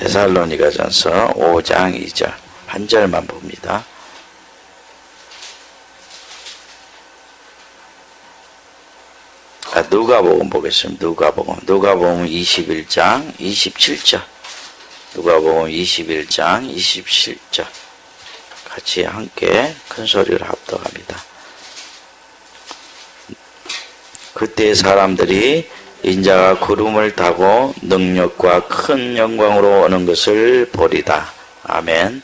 데살로니가전서 5장 2절 한 절만 봅니다. 누가복음 보겠습니다. 누가복음 21장 27절 누가복음 21장 27절 같이 함께 큰 소리로 합독합니다. 그때 사람들이 인자가 구름을 타고 능력과 큰 영광으로 오는 것을 보리다. 아멘.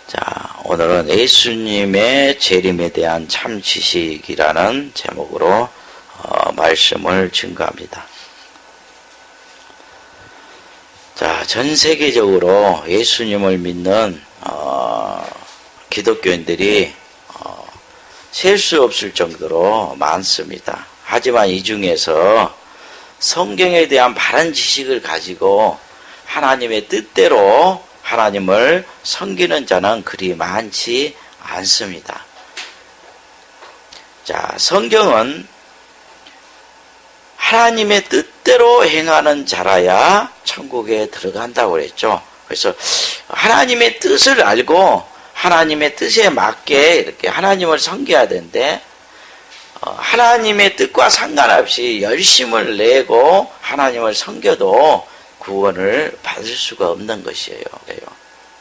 자, 오늘은 예수님의 재림에 대한 참 지식이라는 제목으로 말씀을 증거합니다. 자, 전 세계적으로 예수님을 믿는 기독교인들이 셀 수 없을 정도로 많습니다. 하지만 이 중에서 성경에 대한 바른 지식을 가지고 하나님의 뜻대로 하나님을 섬기는 자는 그리 많지 않습니다. 자, 성경은 하나님의 뜻대로 행하는 자라야 천국에 들어간다고 그랬죠. 그래서 하나님의 뜻을 알고 하나님의 뜻에 맞게 이렇게 하나님을 섬겨야 되는데 하나님의 뜻과 상관없이 열심을 내고 하나님을 섬겨도 구원을 받을 수가 없는 것이에요.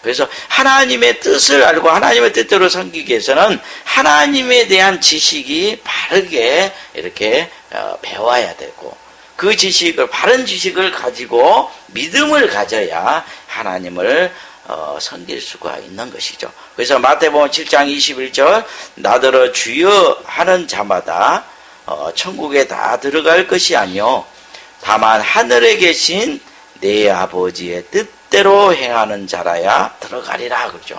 그래서 하나님의 뜻을 알고 하나님의 뜻대로 섬기기 위해서는 하나님에 대한 지식이 바르게 이렇게 배워야 되고 그 지식을 바른 지식을 가지고 믿음을 가져야 하나님을 섬길 수가 있는 것이죠. 그래서 마태복음 7장 21절 나더러 주여 하는 자마다 천국에 다 들어갈 것이 아니요 다만 하늘에 계신 내 아버지의 뜻대로 행하는 자라야 들어가리라 그러죠.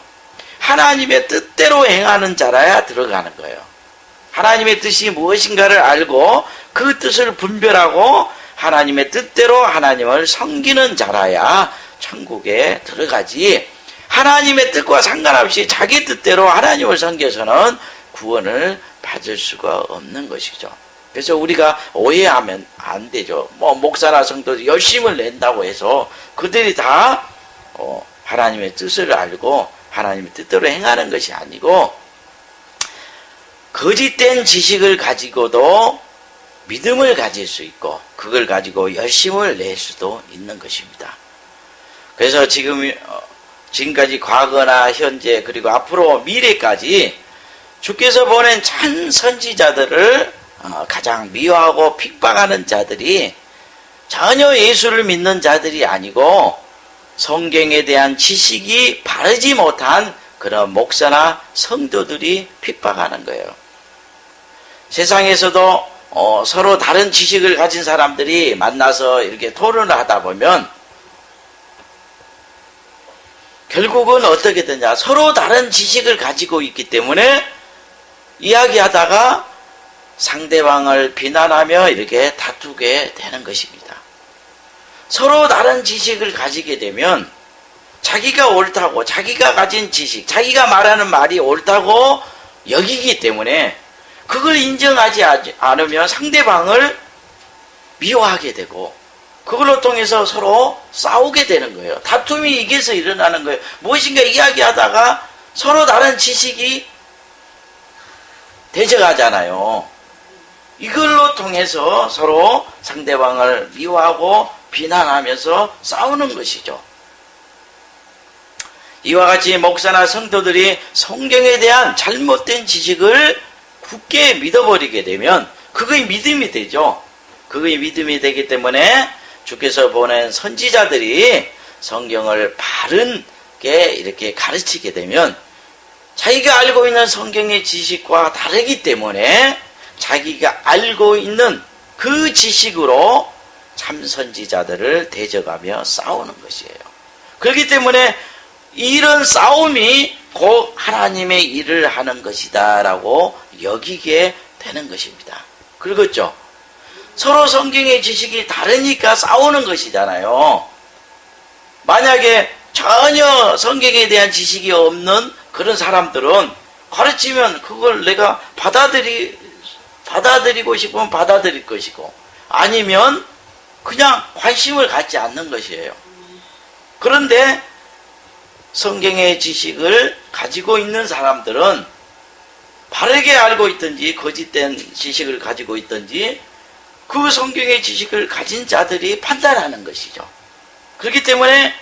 하나님의 뜻대로 행하는 자라야 들어가는 거예요. 하나님의 뜻이 무엇인가를 알고 그 뜻을 분별하고 하나님의 뜻대로 하나님을 섬기는 자라야 천국에 들어가지 하나님의 뜻과 상관없이 자기 뜻대로 하나님을 섬겨서는 구원을 받을 수가 없는 것이죠. 그래서 우리가 오해하면 안 되죠. 목사나 성도들 열심을 낸다고 해서 그들이 다 하나님의 뜻을 알고 하나님의 뜻대로 행하는 것이 아니고 거짓된 지식을 가지고도 믿음을 가질 수 있고 그걸 가지고 열심을 낼 수도 있는 것입니다. 그래서 지금까지 과거나 현재 그리고 앞으로 미래까지 주께서 보낸 참 선지자들을 가장 미워하고 핍박하는 자들이 전혀 예수를 믿는 자들이 아니고 성경에 대한 지식이 바르지 못한 그런 목사나 성도들이 핍박하는 거예요. 세상에서도 서로 다른 지식을 가진 사람들이 만나서 이렇게 토론을 하다 보면 결국은 어떻게 되냐 서로 다른 지식을 가지고 있기 때문에 이야기하다가 상대방을 비난하며 이렇게 다투게 되는 것입니다. 서로 다른 지식을 가지게 되면 자기가 옳다고 자기가 가진 지식 자기가 말하는 말이 옳다고 여기기 때문에 그걸 인정하지 않으면 상대방을 미워하게 되고 그걸로 통해서 서로 싸우게 되는 거예요. 다툼이 이게서 일어나는 거예요. 무엇인가 이야기하다가 서로 다른 지식이 대적하잖아요. 이걸로 통해서 서로 상대방을 미워하고 비난하면서 싸우는 것이죠. 이와 같이 목사나 성도들이 성경에 대한 잘못된 지식을 굳게 믿어버리게 되면 그것이 믿음이 되죠. 그것이 믿음이 되기 때문에 주께서 보낸 선지자들이 성경을 바르게 이렇게 가르치게 되면 자기가 알고 있는 성경의 지식과 다르기 때문에 자기가 알고 있는 그 지식으로 참 선지자들을 대적하며 싸우는 것이에요. 그렇기 때문에 이런 싸움이 곧 하나님의 일을 하는 것이다 라고 여기게 되는 것입니다. 그렇죠? 서로 성경의 지식이 다르니까 싸우는 것이잖아요. 만약에 전혀 성경에 대한 지식이 없는 그런 사람들은 가르치면 그걸 내가 받아들이고 싶으면 받아들일 것이고 아니면 그냥 관심을 갖지 않는 것이에요. 그런데 성경의 지식을 가지고 있는 사람들은 바르게 알고 있든지 거짓된 지식을 가지고 있든지 그 성경의 지식을 가진 자들이 판단하는 것이죠. 그렇기 때문에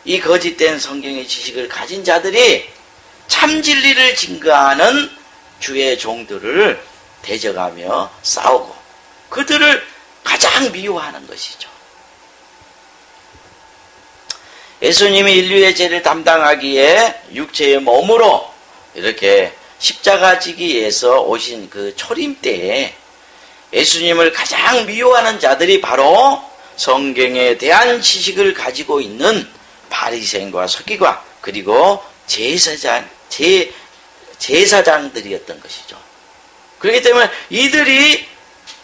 이 거짓된 성경의 지식을 가진 자들이 참 진리를 증거하는 주의 종들을 대적하며 싸우고 그들을 가장 미워하는 것이죠. 예수님이 인류의 죄를 담당하기에 육체의 몸으로 이렇게 십자가 지기 위해서 오신 그 초림 때에 예수님을 가장 미워하는 자들이 바로 성경에 대한 지식을 가지고 있는 바리새인과 서기관 그리고 제사장들이었던 것이죠. 그렇기 때문에 이들이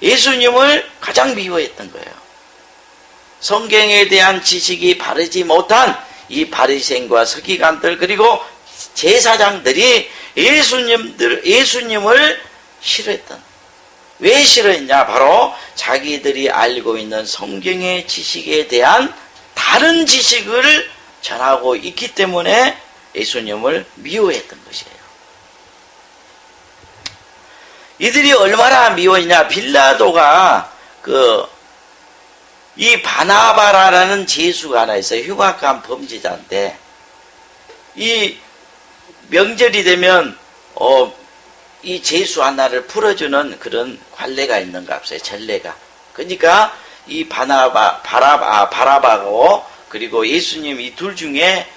예수님을 가장 미워했던 거예요. 성경에 대한 지식이 바르지 못한 이 바리새인과 서기관들 그리고 제사장들이 예수님을 싫어했던. 왜 싫어했냐? 바로 자기들이 알고 있는 성경의 지식에 대한 다른 지식을 전하고 있기 때문에 예수님을 미워했던 것이에요. 이들이 얼마나 미워했냐? 빌라도가 이 바나바라는 죄수가 하나 있어요. 흉악한 범죄자인데 이 명절이 되면 이 죄수 하나를 풀어주는 그런 관례가 있는가 없어요. 전례가. 그러니까 이 바라바고 그리고 예수님 이 둘 중에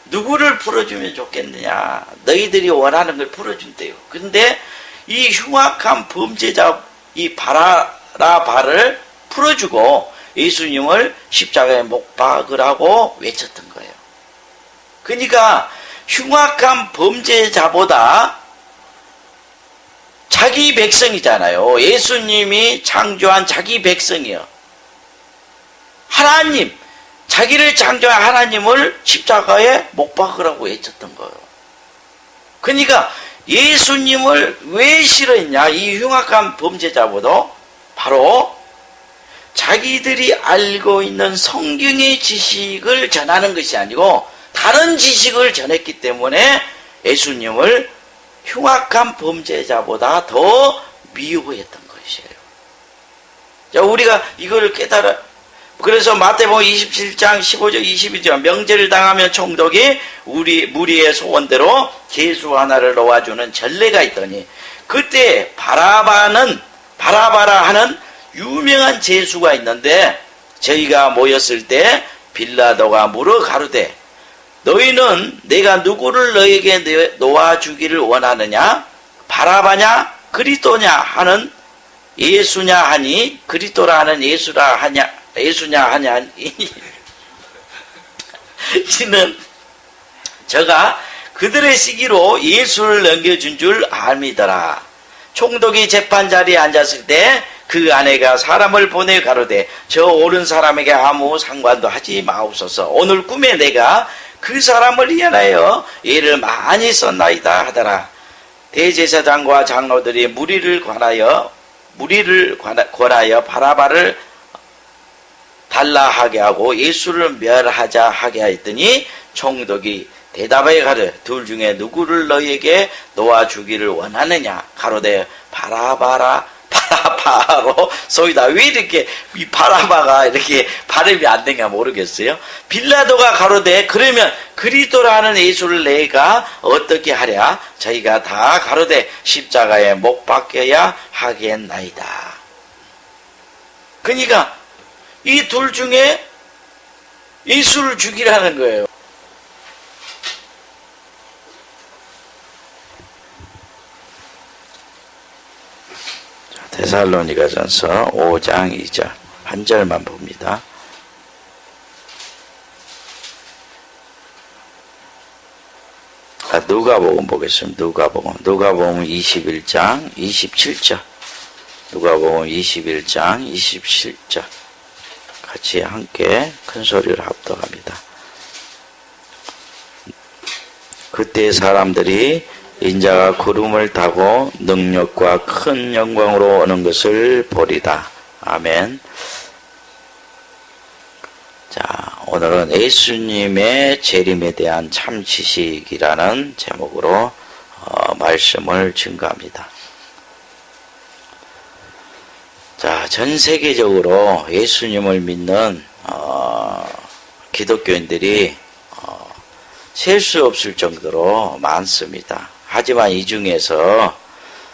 누구를 풀어주면 좋겠느냐. 너희들이 원하는 걸 풀어준대요. 그런데 이 흉악한 범죄자 이 바라바를 풀어주고 예수님을 십자가에 못 박으라고 외쳤던 거예요. 그러니까 흉악한 범죄자보다 자기 백성이잖아요. 예수님이 창조한 자기 백성이요. 하나님, 자기를 창조한 하나님을 십자가에 못 박으라고 외쳤던 거예요. 그러니까 예수님을 왜 싫어했냐? 이 흉악한 범죄자보다 바로 자기들이 알고 있는 성경의 지식을 전하는 것이 아니고 다른 지식을 전했기 때문에 예수님을 흉악한 범죄자보다 더 미워했던 것이에요. 자, 우리가 이걸 깨달아. 그래서 마태복음 27장 15절 22절 명절을 당하면 총독이 무리의 소원대로 죄수 하나를 놓아주는 전례가 있더니 그때 바라바라 하는 유명한 죄수가 있는데 저희가 모였을 때 빌라도가 물어 가로되 너희는 내가 누구를 너에게 놓아주기를 원하느냐? 바라바냐? 그리스도냐? 하는 예수냐 하니 그리스도라 하는 예수냐 하냐 이는 저가 그들의 시기로 예수를 넘겨준 줄 압니다라. 총독이 재판 자리에 앉았을 때 그 아내가 사람을 보내 가로되 저 옳은 사람에게 아무 상관도 하지 마옵소서. 오늘 꿈에 내가 그 사람을 위하여 예를 많이 썼나이다 하더라. 대제사장과 장로들이 무리를 권하여 바라바를 달라하게 하고 예수를 멸하자 하게 하였더니 총독이 대답하여 가르 둘 중에 누구를 너희에게 놓아주기를 원하느냐? 가로되 바라바로 소이다. 왜 이렇게 이 바라바가 이렇게 발음이 안 되냐 모르겠어요. 빌라도가 가로되 그러면 그리스도라는 예수를 내가 어떻게 하랴? 저희가 다 가로되 십자가에 못 박혀야 하겠나이다. 그러니까 이 둘 중에 예수를 죽이라는 거예요. 데살로니가전서 5장 2절 한 절만 봅니다. 누가복음 보겠습니다. 누가복음 21장 27절 누가복음 21장 27절 같이 함께 큰 소리를 합독합니다. 그때 사람들이 인자가 구름을 타고 능력과 큰 영광으로 오는 것을 보리다. 아멘. 자, 오늘은 예수님의 재림에 대한 참 지식이라는 제목으로 말씀을 증거합니다. 자, 전 세계적으로 예수님을 믿는 기독교인들이 셀 수 없을 정도로 많습니다. 하지만 이 중에서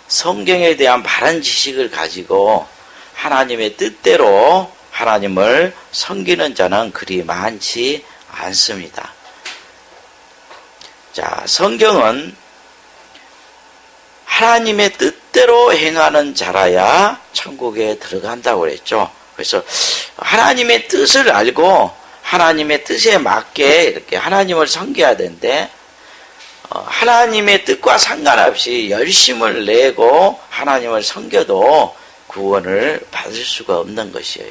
성경에 대한 바른 지식을 가지고 하나님의 뜻대로 하나님을 섬기는 자는 그리 많지 않습니다. 자, 성경은 하나님의 뜻대로 행하는 자라야 천국에 들어간다고 그랬죠. 그래서 하나님의 뜻을 알고 하나님의 뜻에 맞게 이렇게 하나님을 섬겨야 되는데, 하나님의 뜻과 상관없이 열심을 내고 하나님을 섬겨도 구원을 받을 수가 없는 것이에요.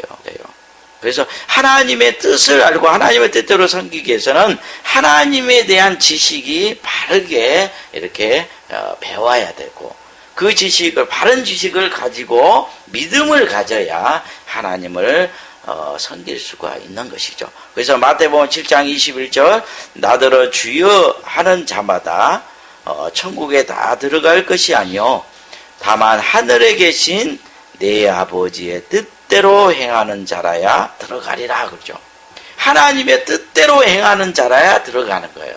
그래서 하나님의 뜻을 알고 하나님의 뜻대로 섬기기 위해서는 하나님에 대한 지식이 바르게 이렇게 배워야 되고, 그 지식을, 바른 지식을 가지고 믿음을 가져야 하나님을 섬길 수가 있는 것이죠. 그래서 마태복음 7장 21절 나더러 주여 하는 자마다 천국에 다 들어갈 것이 아니요 다만 하늘에 계신 내 아버지의 뜻대로 행하는 자라야 들어가리라 그러죠. 하나님의 뜻대로 행하는 자라야 들어가는 거예요.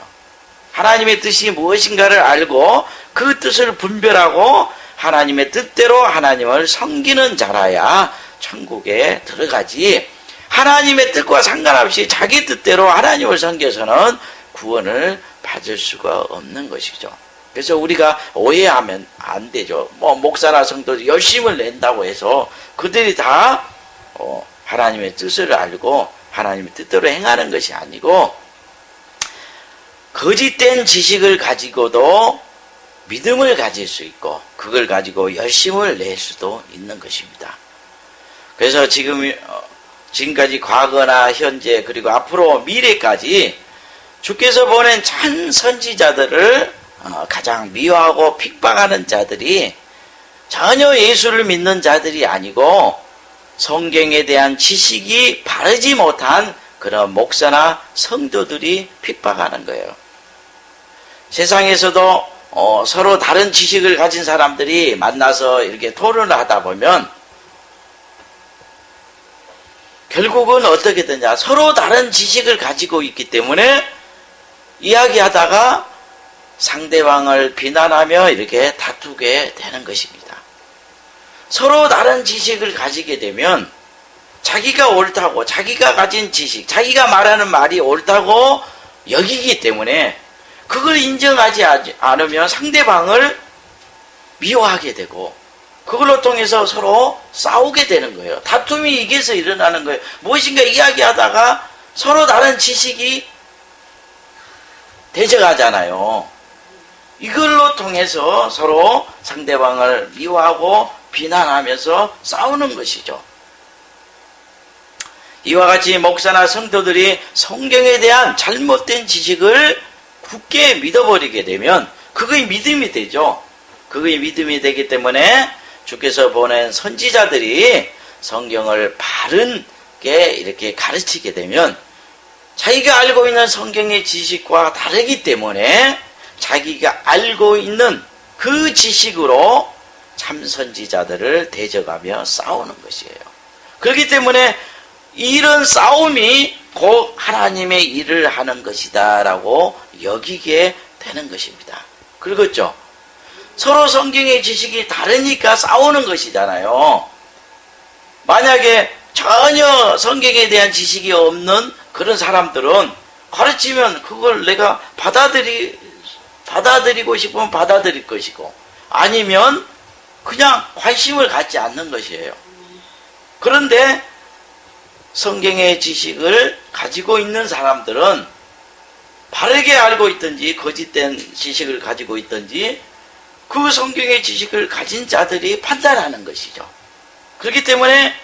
하나님의 뜻이 무엇인가를 알고 그 뜻을 분별하고 하나님의 뜻대로 하나님을 섬기는 자라야 천국에 들어가지, 하나님의 뜻과 상관없이 자기 뜻대로 하나님을 섬겨서는 구원을 받을 수가 없는 것이죠. 그래서 우리가 오해하면 안 되죠. 목사나 성도들 열심을 낸다고 해서 그들이 다 하나님의 뜻을 알고 하나님의 뜻대로 행하는 것이 아니고, 거짓된 지식을 가지고도 믿음을 가질 수 있고 그걸 가지고 열심을 낼 수도 있는 것입니다. 그래서 지금까지 과거나 현재 그리고 앞으로 미래까지 주께서 보낸 참 선지자들을 가장 미워하고 핍박하는 자들이 전혀 예수를 믿는 자들이 아니고 성경에 대한 지식이 바르지 못한 그런 목사나 성도들이 핍박하는 거예요. 세상에서도 서로 다른 지식을 가진 사람들이 만나서 이렇게 토론을 하다 보면 결국은 어떻게 되냐, 서로 다른 지식을 가지고 있기 때문에 이야기하다가 상대방을 비난하며 이렇게 다투게 되는 것입니다. 서로 다른 지식을 가지게 되면 자기가 옳다고, 자기가 가진 지식, 자기가 말하는 말이 옳다고 여기기 때문에 그걸 인정하지 않으면 상대방을 미워하게 되고 그걸로 통해서 서로 싸우게 되는 거예요. 다툼이 이게서 일어나는 거예요. 무엇인가 이야기하다가 서로 다른 지식이 대적하잖아요. 이걸로 통해서 서로 상대방을 미워하고 비난하면서 싸우는 것이죠. 이와 같이 목사나 성도들이 성경에 대한 잘못된 지식을 굳게 믿어버리게 되면 그것이 믿음이 되죠. 그것이 믿음이 되기 때문에 주께서 보낸 선지자들이 성경을 바른게 이렇게 가르치게 되면 자기가 알고 있는 성경의 지식과 다르기 때문에 자기가 알고 있는 그 지식으로 참 선지자들을 대적하며 싸우는 것이에요. 그렇기 때문에 이런 싸움이 곧 하나님의 일을 하는 것이다 라고 여기게 되는 것입니다. 그렇죠? 서로 성경의 지식이 다르니까 싸우는 것이잖아요. 만약에 전혀 성경에 대한 지식이 없는 그런 사람들은 가르치면 그걸 내가 받아들이고 싶으면 받아들일 것이고 아니면 그냥 관심을 갖지 않는 것이에요. 그런데 성경의 지식을 가지고 있는 사람들은 바르게 알고 있든지 거짓된 지식을 가지고 있든지 그 성경의 지식을 가진 자들이 판단하는 것이죠. 그렇기 때문에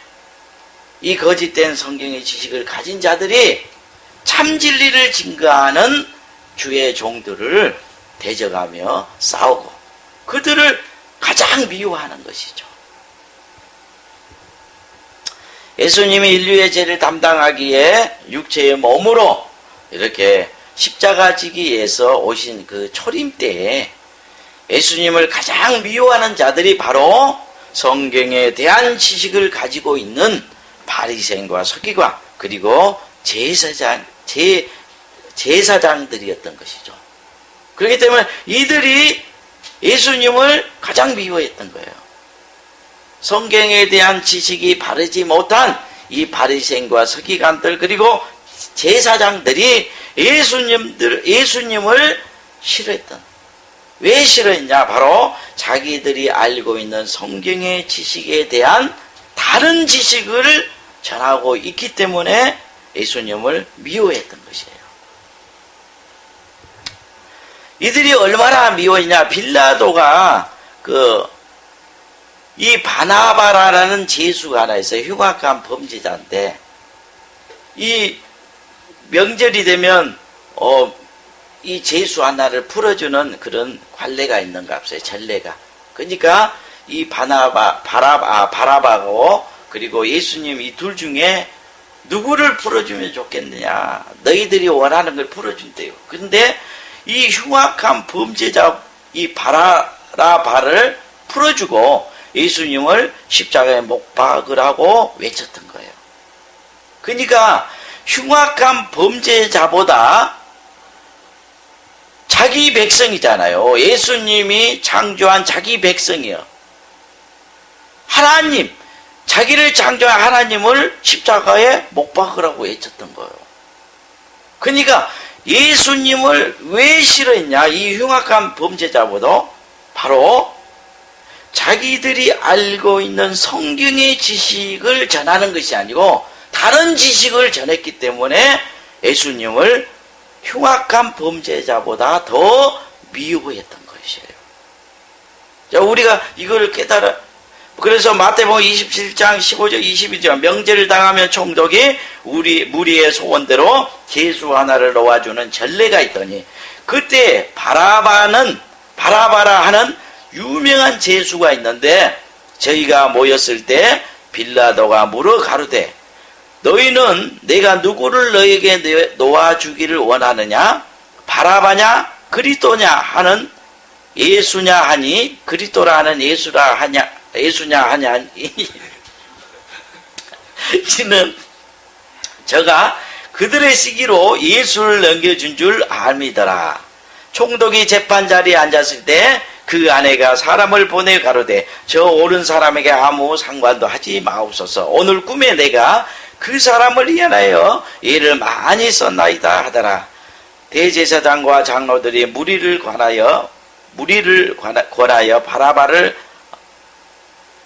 이 거짓된 성경의 지식을 가진 자들이 참 진리를 증거하는 주의 종들을 대적하며 싸우고 그들을 가장 미워하는 것이죠. 예수님이 인류의 죄를 담당하기에 육체의 몸으로 이렇게 십자가 지기에서 오신 그 초림 때에 예수님을 가장 미워하는 자들이 바로 성경에 대한 지식을 가지고 있는 바리새인과 서기관 그리고 제사장들이었던 것이죠. 그렇기 때문에 이들이 예수님을 가장 미워했던 거예요. 성경에 대한 지식이 바르지 못한 이 바리새인과 서기관들 그리고 제사장들이 예수님을 싫어했던. 왜 싫어했냐? 바로 자기들이 알고 있는 성경의 지식에 대한 다른 지식을 전하고 있기 때문에 예수님을 미워했던 것이에요. 이들이 얼마나 미워했냐? 빌라도가 이 바나바라는 죄수가 하나 있어요. 흉악한 범죄자인데 이 명절이 되면 이 죄수 하나를 풀어주는 그런 관례가 있는갑서요. 전례가. 그러니까 이 바라바고 그리고 예수님 이 둘 중에 누구를 풀어주면 좋겠느냐. 너희들이 원하는 걸 풀어준대요. 근데 이 흉악한 범죄자 이 바라바를 풀어주고 예수님을 십자가에 못 박으라고 외쳤던 거예요. 그러니까 흉악한 범죄자보다 자기 백성이잖아요. 예수님이 창조한 자기 백성이요. 하나님, 자기를 창조한 하나님을 십자가에 못 박으라고 외쳤던 거예요. 그러니까 예수님을 왜 싫어했냐? 이 흉악한 범죄자보다 바로 자기들이 알고 있는 성경의 지식을 전하는 것이 아니고 다른 지식을 전했기 때문에 예수님을 흉악한 범죄자보다 더 미워했던 것이에요. 자, 우리가 이걸 깨달아. 그래서 마태복음 27장 15절 22절 명절을 당하면 총독이 무리의 소원대로 죄수 하나를 놓아주는 전례가 있더니 그때 바라바라 하는 유명한 죄수가 있는데 저희가 모였을 때 빌라도가 물어 가로되 너희는 내가 누구를 너에게 놓아주기를 원하느냐? 바라바냐? 그리스도냐? 하는 예수냐 하니 그리스도라 하는 예수냐 하냐 이는 저가 그들의 시기로 예수를 넘겨준 줄 압니다라. 총독이 재판 자리에 앉았을 때 그 아내가 사람을 보내 가로되 저 옳은 사람에게 아무 상관도 하지 마옵소서. 오늘 꿈에 내가 그 사람을 위하여 일을 많이 썼나이다 하더라. 대제사장과 장로들이 무리를 권하여 바라바를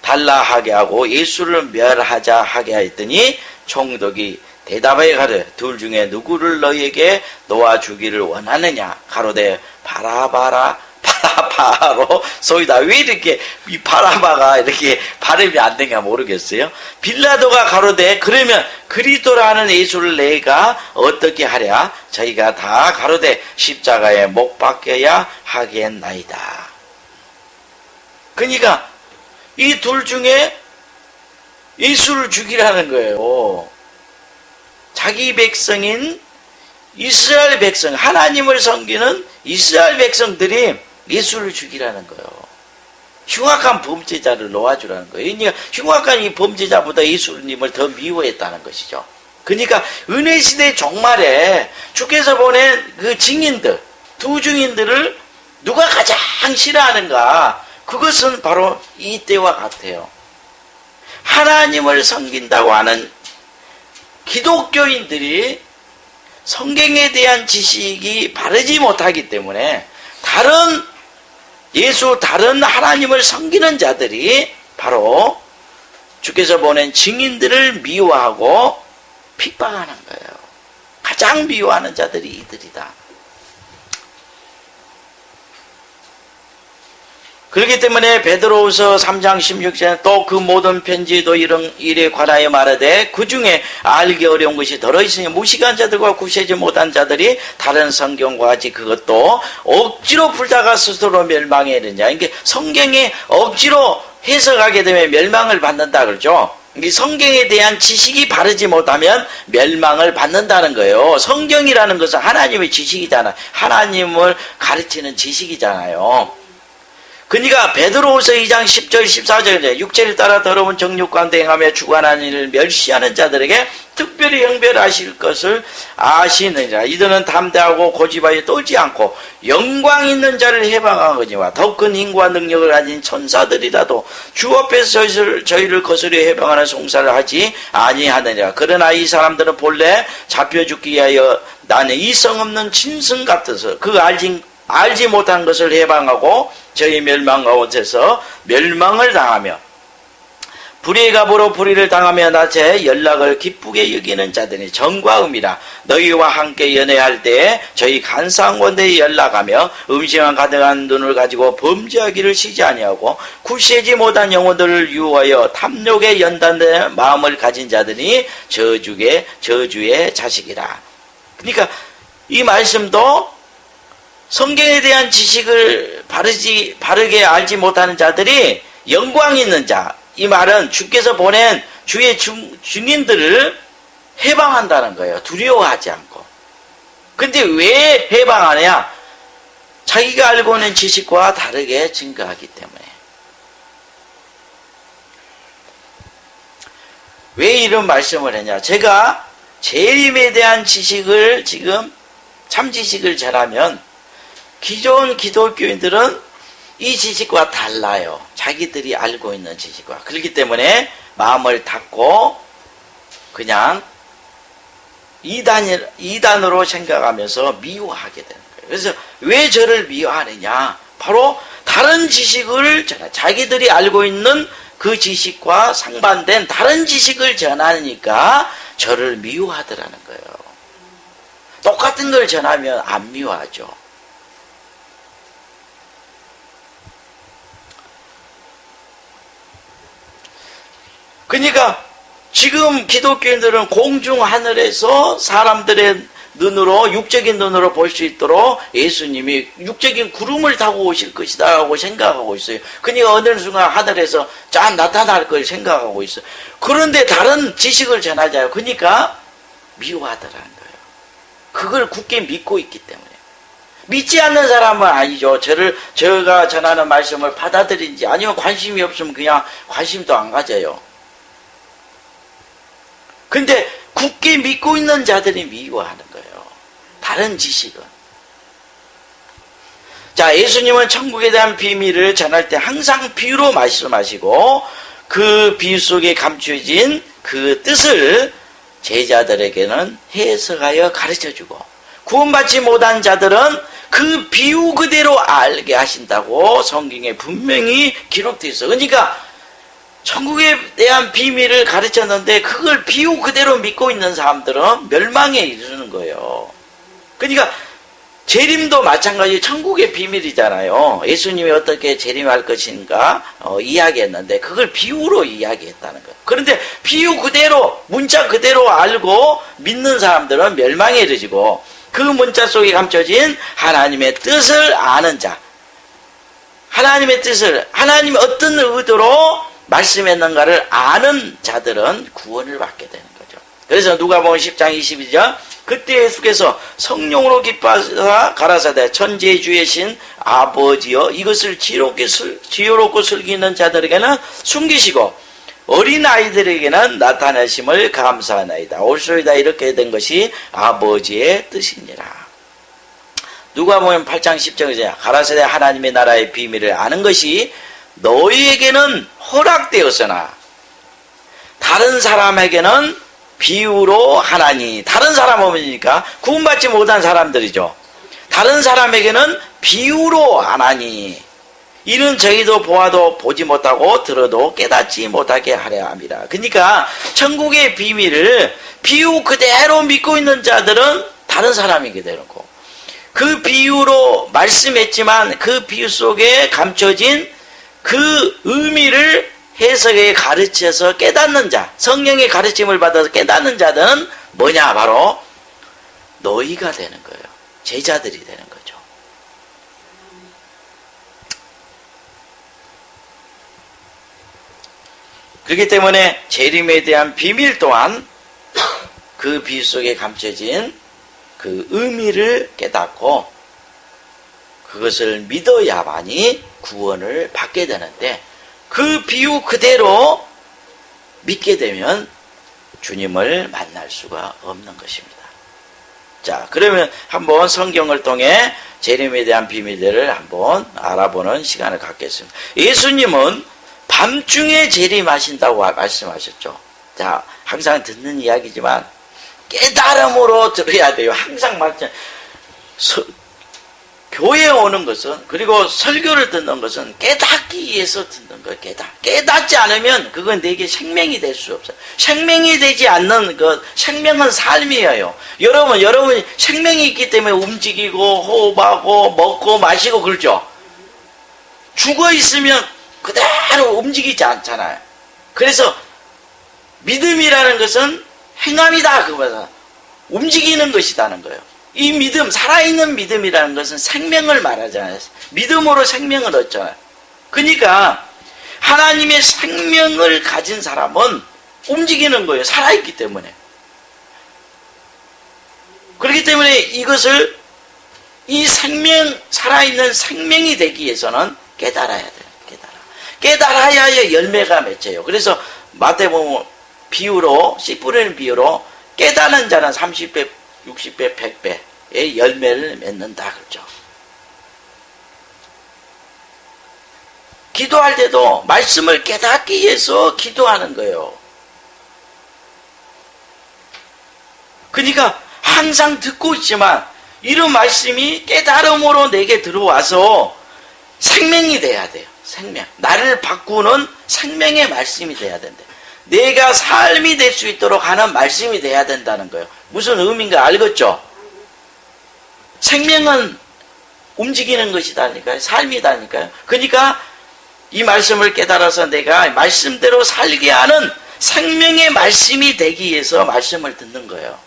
달라하게 하고 예수를 멸하자 하게 하였더니 총독이 대답하여 가로되 둘 중에 누구를 너희에게 놓아주기를 원하느냐? 가로되 바라바로 소이다. 왜 이렇게 이 바라바가 이렇게 발음이 안 되냐 모르겠어요. 빌라도가 가로되 그러면 그리스도라는 예수를 내가 어떻게 하랴? 저희가 다 가로되 십자가에 못 박혀야 하겠나이다. 그러니까 이 둘 중에 예수를 죽이라는 거예요. 자기 백성인 이스라엘 백성, 하나님을 섬기는 이스라엘 백성들이 예수를 죽이라는 거예요. 흉악한 범죄자를 놓아주라는 거예요. 그러니까 흉악한 이 범죄자보다 예수님을 더 미워했다는 것이죠. 그러니까 은혜시대 종말에 주께서 보낸 그 증인들, 두 증인들을 누가 가장 싫어하는가? 그것은 바로 이 때와 같아요. 하나님을 섬긴다고 하는 기독교인들이 성경에 대한 지식이 바르지 못하기 때문에 다른 하나님을 섬기는 자들이 바로 주께서 보낸 증인들을 미워하고 핍박하는 거예요. 가장 미워하는 자들이 이들이다. 그렇기 때문에 베드로후서 3장 16절에 또 그 모든 편지에도 이런 일에 관하여 말하되 그 중에 알기 어려운 것이 들어있으니 무식한 자들과 구세지 못한 자들이 다른 성경과 같이 그것도 억지로 풀다가 스스로 멸망에 이르냐. 이게 성경에 억지로 해석하게 되면 멸망을 받는다 그러죠. 이 성경에 대한 지식이 바르지 못하면 멸망을 받는다는 거예요. 성경이라는 것은 하나님의 지식이잖아요. 하나님을 가르치는 지식이잖아요. 그러니까 베드로후서 2장 10절 14절에 육체를 따라 더러운 정욕 가운데 행하며 주관하는 일을 멸시하는 자들에게 특별히 형별하실 것을 아시느니라. 이들은 담대하고 고집하여 떨지 않고 영광 있는 자를 해방하거니와 더욱 큰 힘과 능력을 가진 천사들이라도 주 앞에서 저희를 거스려 해방하는 송사를 하지 아니하느니라. 그러나 이 사람들은 본래 잡혀 죽기 위하여 나는 이성 없는 짐승 같아서 그 알지 못한 것을 해방하고 저희 멸망 가운데서 멸망을 당하며 불의의 갑으로 불의를 당하며 나체 연락을 기쁘게 여기는 자들이 정과 음이라. 너희와 함께 연애할 때에 저희 간상원대에 연락하며 음식만 가득한 눈을 가지고 범죄하기를 쉬지 아니하고 굴세지 못한 영혼들을 유하여 탐욕에 연단된 마음을 가진 자들이 저주의 자식이라. 그러니까 이 말씀도 성경에 대한 지식을 바르게 알지 못하는 자들이 영광 있는 자, 이 말은 주께서 보낸 주의 증인들을 해방한다는 거예요. 두려워하지 않고. 근데 왜 해방하냐? 자기가 알고 있는 지식과 다르게 증거하기 때문에. 왜 이런 말씀을 했냐? 제가 재림에 대한 지식을 지금 참지식을 전하면 기존 기독교인들은 이 지식과 달라요. 자기들이 알고 있는 지식과. 그렇기 때문에 마음을 닫고 그냥 이단으로 생각하면서 미워하게 되는 거예요. 그래서 왜 저를 미워하느냐? 바로 다른 지식을 자기들이 알고 있는 그 지식과 상반된 다른 지식을 전하니까 저를 미워하더라는 거예요. 똑같은 걸 전하면 안 미워하죠. 그러니까 지금 기독교인들은 공중 하늘에서 사람들의 눈으로 육적인 눈으로 볼 수 있도록 예수님이 육적인 구름을 타고 오실 것이다 라고 생각하고 있어요. 그러니까 어느 순간 하늘에서 쫙 나타날 걸 생각하고 있어요. 그런데 다른 지식을 전하자요. 그러니까 미워하더라는 거예요. 그걸 굳게 믿고 있기 때문에. 믿지 않는 사람은 아니죠. 제가 전하는 말씀을 받아들인지 아니면 관심이 없으면 그냥 관심도 안 가져요. 근데 굳게 믿고 있는 자들이 미워하는 거예요. 다른 지식은. 자, 예수님은 천국에 대한 비밀을 전할 때 항상 비유로 말씀하시고 그 비유 속에 감춰진 그 뜻을 제자들에게는 해석하여 가르쳐주고 구원받지 못한 자들은 그 비유 그대로 알게 하신다고 성경에 분명히 기록되어 있어요. 그러니까 천국에 대한 비밀을 가르쳤는데 그걸 비유 그대로 믿고 있는 사람들은 멸망에 이르는 거예요. 그러니까 재림도 마찬가지 천국의 비밀이잖아요. 예수님이 어떻게 재림할 것인가 이야기했는데 그걸 비유로 이야기했다는 거예요. 그런데 비유 그대로 문자 그대로 알고 믿는 사람들은 멸망에 이르지고 그 문자 속에 감춰진 하나님의 뜻을 아는 자, 하나님의 뜻을 하나님이 어떤 의도로 말씀했는가를 아는 자들은 구원을 받게 되는 거죠. 그래서 누가복음 10장 22절 그때 예수께서 성령으로 기뻐하사 가라사대 천지의 주이신 아버지여 이것을 지혜롭고 슬기는 자들에게는 숨기시고 어린아이들에게는 나타내심을 감사하나이다. 옳소이다. 이렇게 된 것이 아버지의 뜻이니라. 누가복음 8장 10절에 가라사대 하나님의 나라의 비밀을 아는 것이 너희에게는 허락되었으나 다른 사람에게는 비유로 하나니. 다른 사람은 뭡니까? 구원받지 못한 사람들이죠. 다른 사람에게는 비유로 하나니. 이는 저희도 보아도 보지 못하고 들어도 깨닫지 못하게 하려 함이라. 그러니까 천국의 비밀을 비유 그대로 믿고 있는 자들은 다른 사람이게 되는 거고, 그 비유로 말씀했지만 그 비유 속에 감춰진 그 의미를 해석에 가르쳐서 깨닫는 자, 성령의 가르침을 받아서 깨닫는 자는 뭐냐? 바로 너희가 되는 거예요. 제자들이 되는 거죠. 그렇기 때문에 재림에 대한 비밀 또한 그 비유 속에 감춰진 그 의미를 깨닫고 그것을 믿어야만이 구원을 받게 되는데, 그 비유 그대로 믿게 되면 주님을 만날 수가 없는 것입니다. 자, 그러면 한번 성경을 통해 재림에 대한 비밀들을 한번 알아보는 시간을 갖겠습니다. 예수님은 밤중에 재림하신다고 말씀하셨죠. 자, 항상 듣는 이야기지만 깨달음으로 들어야 돼요. 항상 말씀. 교회에 오는 것은, 그리고 설교를 듣는 것은 깨닫기 위해서 듣는 거예요. 깨닫지 않으면 그건 내게 생명이 될 수 없어요. 생명이 되지 않는 것, 생명은 삶이에요. 여러분 생명이 있기 때문에 움직이고 호흡하고 먹고 마시고 그러죠. 죽어 있으면 그대로 움직이지 않잖아요. 그래서 믿음이라는 것은 행함이다, 그거보다 움직이는 것이라는 거예요. 이 믿음, 살아있는 믿음이라는 것은 생명을 말하잖아요. 믿음으로 생명을 얻잖아요. 그러니까 하나님의 생명을 가진 사람은 움직이는 거예요. 살아있기 때문에. 그렇기 때문에 이것을, 이 생명, 살아있는 생명이 되기 위해서는 깨달아야 돼요. 깨달아야 열매가 맺혀요. 그래서 마태복음 비유로, 씨 뿌리는 비유로 깨닫는 자는 30배, 60배, 100배의 열매를 맺는다 그러죠. 기도할 때도 말씀을 깨닫기 위해서 기도하는 거예요. 그러니까 항상 듣고 있지만 이런 말씀이 깨달음으로 내게 들어와서 생명이 돼야 돼요. 생명. 나를 바꾸는 생명의 말씀이 돼야 된대. 내가 삶이 될 수 있도록 하는 말씀이 돼야 된다는 거예요. 무슨 의미인가 알겠죠? 생명은 움직이는 것이다니까요. 삶이다니까요. 그러니까 이 말씀을 깨달아서 내가 말씀대로 살게 하는 생명의 말씀이 되기 위해서 말씀을 듣는 거예요.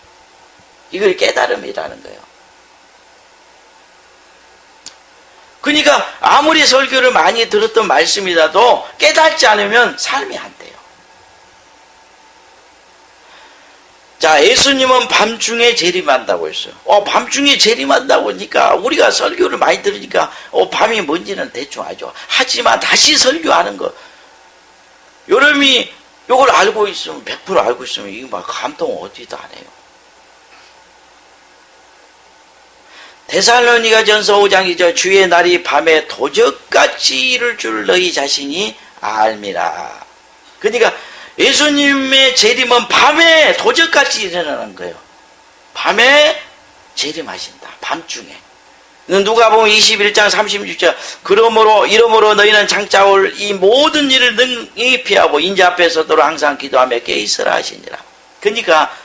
이걸 깨달음이라는 거예요. 그러니까 아무리 설교를 많이 들었던 말씀이라도 깨닫지 않으면 삶이 안 돼요. 자, 예수님은 밤중에 재림한다고 했어요. 밤중에 재림한다고 하니까 우리가 설교를 많이 들으니까 밤이 뭔지는 대충 알죠. 하지만 다시 설교하는 거, 여러분이 이걸 알고 있으면 100% 알고 있으면 이거 막 감동 어디도 안 해요. 데살로니가전서 5장이죠. 주의 날이 밤에 도적같이 이를 줄 너희 자신이 알미라. 그러니까 예수님의 재림은 밤에 도적같이 일어나는 거예요. 밤에 재림하신다. 밤중에. 누가복음 21장 36절 이러므로 너희는 장차 올 이 모든 일을 능히 피하고 인자 앞에 서도록 항상 기도하며 깨있으라 하시니라. 그러니까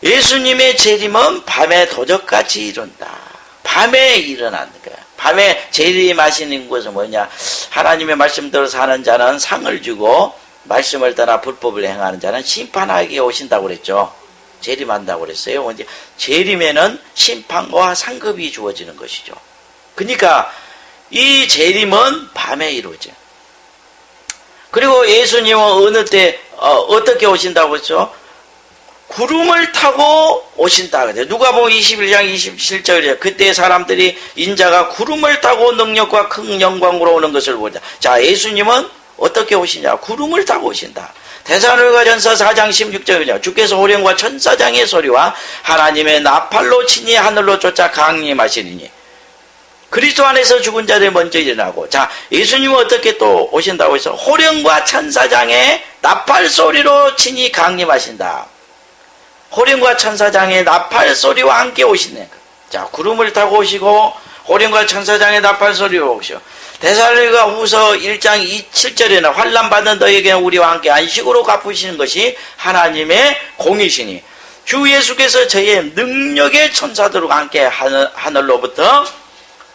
예수님의 재림은 밤에 도적같이 이룬다. 밤에 일어나는 거예요. 밤에 재림하시는 것은 뭐냐? 하나님의 말씀대로 사는 자는 상을 주고 말씀을 따라 불법을 행하는 자는 심판하게 오신다고 그랬죠. 재림한다고 그랬어요. 언제? 재림에는 심판과 상급이 주어지는 것이죠. 그러니까 이 재림은 밤에 이루어져요. 그리고 예수님은 어느 때 어떻게 오신다고 했죠? 구름을 타고 오신다. 누가복음 21장 27절이에요. 그때 사람들이 인자가 구름을 타고 능력과 큰 영광으로 오는 것을 보자. 자, 예수님은 어떻게 오시냐? 구름을 타고 오신다. 데살로니가전서 4장 16절이죠. 주께서 호령과 천사장의 소리와 하나님의 나팔로 친히 하늘로 쫓아 강림하시리니 그리스도 안에서 죽은 자들이 먼저 일어나고. 자, 예수님은 어떻게 또 오신다고 해서 호령과 천사장의 나팔 소리로 친히 강림하신다. 호령과 천사장의 나팔 소리와 함께 오시네. 자, 구름을 타고 오시고 호령과 천사장의 나팔 소리로 오시오. 데살로니가 후서 1장 7절에는 환난 받는 너에게는 우리와 함께 안식으로 갚으시는 것이 하나님의 공이시니 주 예수께서 저의 능력의 천사들과 함께 하늘로부터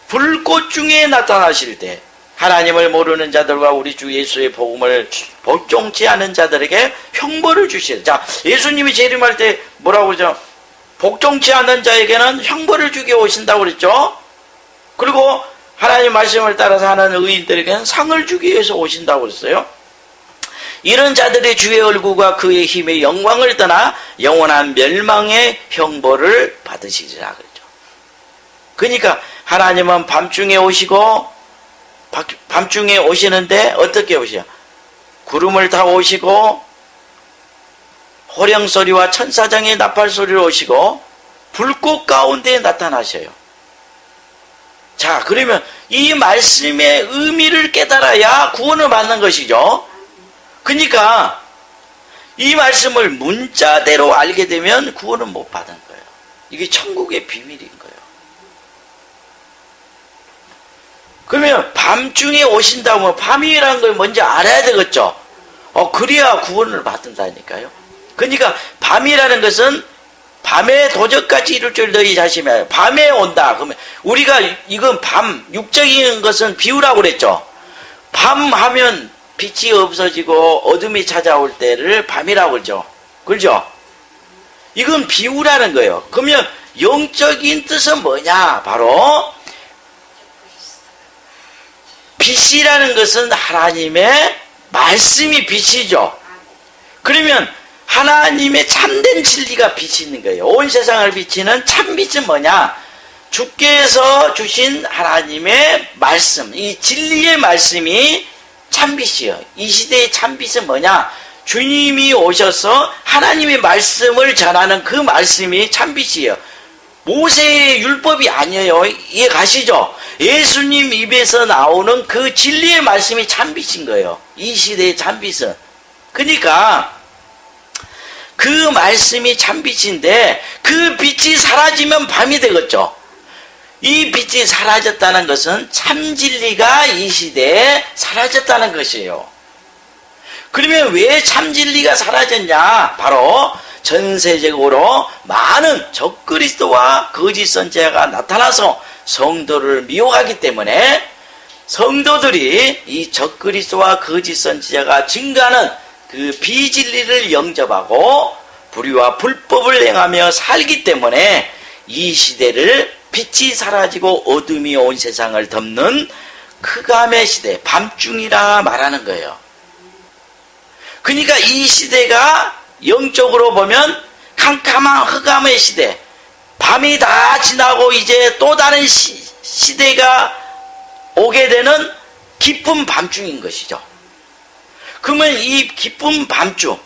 불꽃 중에 나타나실 때 하나님을 모르는 자들과 우리 주 예수의 복음을 복종치 않은 자들에게 형벌을 주시다. 자, 예수님이 재림할 때 뭐라고 그러죠? 복종치 않는 자에게는 형벌을 주게 오신다고 그랬죠. 그리고 하나님 말씀을 따라서 하는 의인들에게는 상을 주기 위해서 오신다고 그랬어요. 이런 자들의 주의 얼굴과 그의 힘의 영광을 떠나 영원한 멸망의 형벌을 받으시리라 그랬죠. 그러니까 하나님은 밤중에 오시고, 밤중에 오시는데 어떻게 오시냐? 구름을 타고 오시고, 호령소리와 천사장의 나팔소리로 오시고, 불꽃 가운데 나타나셔요. 자, 그러면 이 말씀의 의미를 깨달아야 구원을 받는 것이죠. 그러니까 이 말씀을 문자대로 알게 되면 구원은 못 받은 거예요. 이게 천국의 비밀인 거예요. 그러면 밤중에 오신다면 밤이라는 걸 먼저 알아야 되겠죠. 그래야 구원을 받는다니까요. 그러니까 밤이라는 것은 밤에 도적같이 이룰 줄 너희 자신이 알아요. 밤에 온다. 그러면 우리가 이건 밤, 육적인 것은 비유라고 그랬죠. 밤 하면 빛이 없어지고 어둠이 찾아올 때를 밤이라고 그러죠. 그렇죠? 이건 비유라는 거예요. 그러면 영적인 뜻은 뭐냐? 바로 빛이라는 것은 하나님의 말씀이 빛이죠. 그러면 하나님의 참된 진리가 비치는 거예요. 온 세상을 비치는 참빛은 뭐냐? 주께서 주신 하나님의 말씀, 이 진리의 말씀이 참빛이요. 이 시대의 참빛은 뭐냐? 주님이 오셔서 하나님의 말씀을 전하는 그 말씀이 참빛이에요. 모세의 율법이 아니에요. 이해 가시죠? 예수님 입에서 나오는 그 진리의 말씀이 참빛인 거예요. 이 시대의 참빛은. 그러니까 그 말씀이 참빛인데 그 빛이 사라지면 밤이 되겠죠. 이 빛이 사라졌다는 것은 참진리가 이 시대에 사라졌다는 것이에요. 그러면 왜 참진리가 사라졌냐? 바로 전세적으로 많은 적그리스도와 거짓 선지자가 나타나서 성도를 미혹하기 때문에 성도들이 이 적그리스도와 거짓 선지자가 증가하는 그 비진리를 영접하고 불의와 불법을 행하며 살기 때문에 이 시대를 빛이 사라지고 어둠이 온 세상을 덮는 흑암의 시대, 밤중이라 말하는 거예요. 그러니까 이 시대가 영적으로 보면 캄캄한 흑암의 시대, 밤이 다 지나고 이제 또 다른 시대가 오게 되는 깊은 밤중인 것이죠. 그러면 이 깊은 밤중,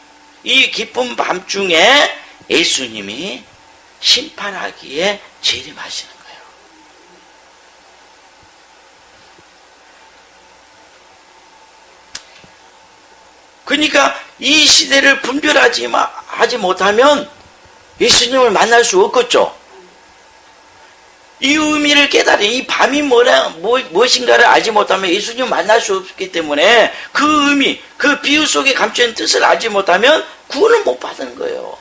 이 깊은 밤중에 예수님이 심판하기에 재림하시는 거예요. 그러니까 이 시대를 분별하지 못하면 예수님을 만날 수 없겠죠. 이 의미를 깨달은 이 밤이 무엇인가를 알지 못하면 예수님을 만날 수 없기 때문에 그 의미, 그 비유 속에 감춰있는 뜻을 알지 못하면 구원을 못 받는 거예요.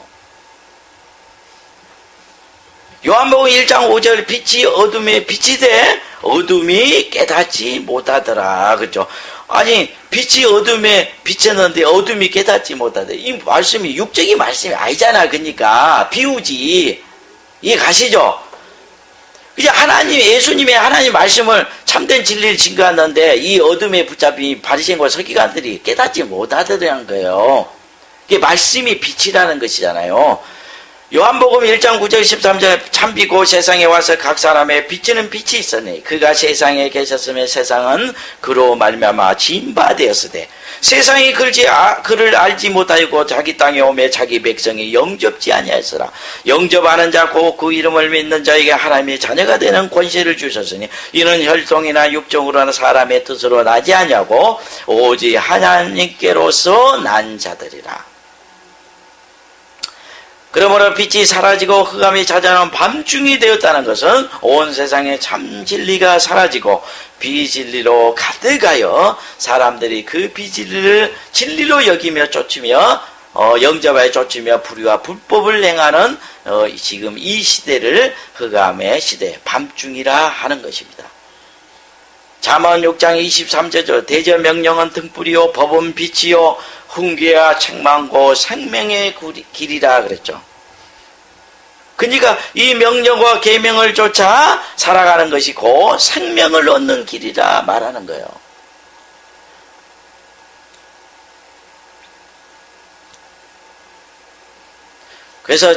요한복음 1장 5절 빛이 어둠에 빛이 돼 어둠이 깨닫지 못하더라. 그렇죠? 아니 빛이 어둠에 비쳤는데 어둠이 깨닫지 못하더라. 이 말씀이 육적인 말씀이 아니잖아. 그러니까 비유지. 이해 가시죠? 이제 예수님의 하나님 말씀을 참된 진리를 증거하는데 이 어둠에 붙잡힌 바리새인과 서기관들이 깨닫지 못하더라는 거예요. 이게 말씀이 빛이라는 것이잖아요. 요한복음 1장 9절 13절 참비고 세상에 와서 각 사람의 비치는 빛이 있었네. 그가 세상에 계셨으면 세상은 그로 말미암아 진바되었으되 세상이 그를 알지 못하고 자기 땅에 오매 자기 백성이 영접지 아니하였으라. 영접하는 자 곧 그 이름을 믿는 자에게 하나님의 자녀가 되는 권세를 주셨으니 이는 혈통이나 육정으로나 사람의 뜻으로 나지 아니하고 오직 하나님께로서 난 자들이라. 그러므로 빛이 사라지고 흑암이 찾아오는 밤중이 되었다는 것은 온 세상에 참 진리가 사라지고 비진리로 가득하여 사람들이 그 비진리를 진리로 여기며 쫓으며 영접하여 쫓으며 불의와 불법을 행하는 지금 이 시대를 흑암의 시대, 밤중이라 하는 것입니다. 잠언 6장 23절 대저 명령은 등불이요 법은 빛이요 훈계와 책망고 생명의 길이라 그랬죠. 그러니까 이 명령과 계명을 쫓아 살아가는 것이고 생명을 얻는 길이라 말하는 거예요. 그래서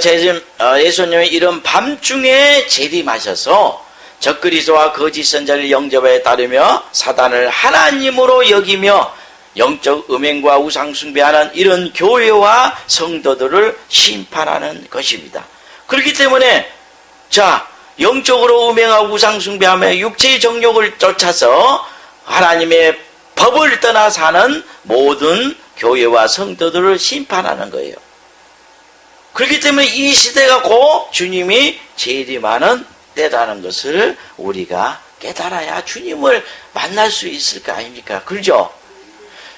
예수님이 이런 밤중에 재림하셔서 적그리스도와 거짓 선자를 영접에 따르며 사단을 하나님으로 여기며 영적 음행과 우상 숭배하는 이런 교회와 성도들을 심판하는 것입니다. 그렇기 때문에 영적으로 음행하고 우상 숭배하며 육체의 정욕을 쫓아서 하나님의 법을 떠나 사는 모든 교회와 성도들을 심판하는 거예요. 그렇기 때문에 이 시대가 곧 주님이 재림하는 때라는 것을 우리가 깨달아야 주님을 만날 수 있을 거 아닙니까? 그렇죠?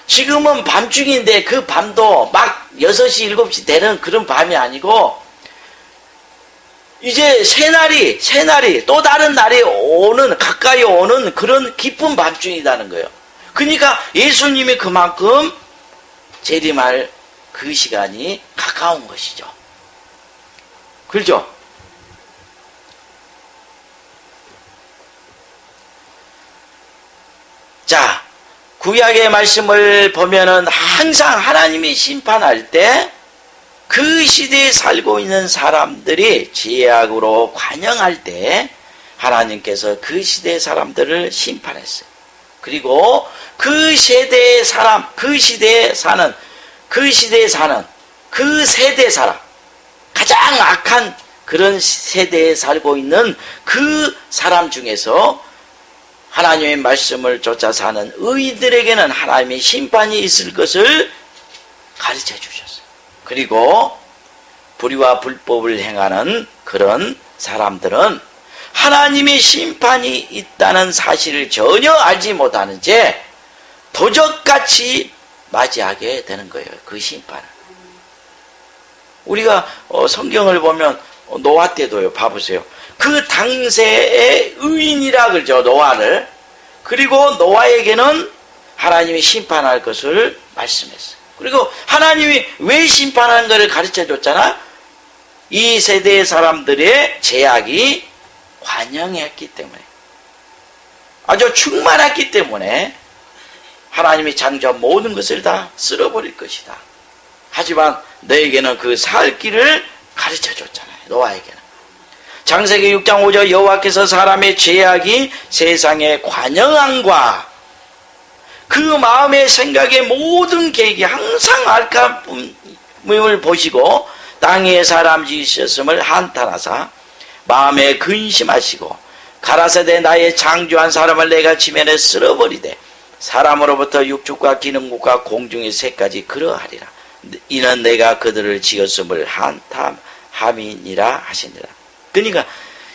지금은 밤중인데 그 밤도 막 6시, 7시 되는 그런 밤이 아니고 이제 새날이 또 다른 날이 가까이 오는 그런 기쁜 밤중이라는 거예요. 그러니까 예수님이 그만큼 재림할 그 시간이 가까운 것이죠. 그렇죠? 구약의 말씀을 보면은 항상 하나님이 심판할 때 그 시대에 살고 있는 사람들이 죄악으로 관영할 때 하나님께서 그 시대의 사람들을 심판했어요. 그리고 그 세대의 사람, 그 세대에 사는 그 세대 사람, 가장 악한 그런 세대에 살고 있는 그 사람 중에서 하나님의 말씀을 쫓아 사는 의인들에게는 하나님의 심판이 있을 것을 가르쳐 주셨어요. 그리고 불의와 불법을 행하는 그런 사람들은 하나님의 심판이 있다는 사실을 전혀 알지 못하는 채 도적같이 맞이하게 되는 거예요. 그 심판을. 우리가 성경을 보면 노아 때도요. 봐보세요. 그 당시의 의인이라 그러죠. 노아를. 그리고 노아에게는 하나님이 심판할 것을 말씀했어요. 그리고 하나님이 왜 심판하는 것을 가르쳐 줬잖아. 이 세대의 사람들의 죄악이 관영했기 때문에, 아주 충만했기 때문에 하나님이 창조한 모든 것을 다 쓸어버릴 것이다. 하지만 너에게는 그 살 길을 가르쳐 줬잖아요. 노아에게는. 창세기 6장 5절 여호와께서 사람의 죄악이 세상에 관영함과 그 마음의 생각의 모든 계획이 항상 악함을 보시고 땅에 사람 지으셨음을 한탄하사 마음에 근심하시고 가라사대 나의 창조한 사람을 내가 지면에 쓸어버리되 사람으로부터 육축과 기능국과 공중의 새까지 그러하리라. 이는 내가 그들을 지었음을 한탄함이니라 하시니라. 그러니까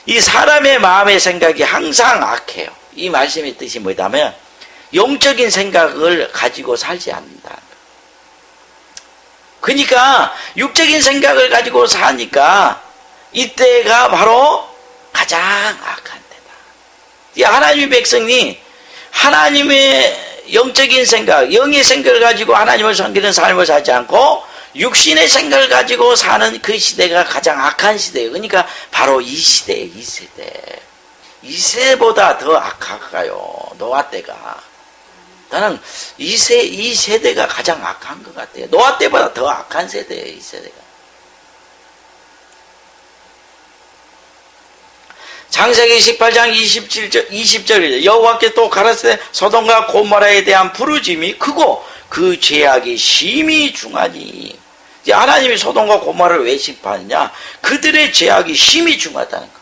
이 사람의 마음의 생각이 항상 악해요. 이 말씀의 뜻이 뭐냐면 영적인 생각을 가지고 살지 않는다. 그러니까 육적인 생각을 가지고 사니까 이때가 바로 가장 악한 때다. 이 하나님의 백성이 하나님의 영적인 생각, 영의 생각을 가지고 하나님을 섬기는 삶을 살지 않고 육신의 생각을 가지고 사는 그 시대가 가장 악한 시대예요. 그러니까 바로 이 시대예요. 이 세대. 이 세대보다 더 악할까요? 노아 때가. 나는 이 세대가 가장 악한 것 같아요. 노아 때보다 더 악한 세대예요. 이 세대가. 창세기 18장 20절이죠. 여호와께 또 가라사대 소돔과 고모라에 대한 부르짐이 크고 그 죄악이 심히 중하니. 하나님이 소돔과 고모라를 왜 심판하느냐? 그들의 죄악이 심히 중하다는 거.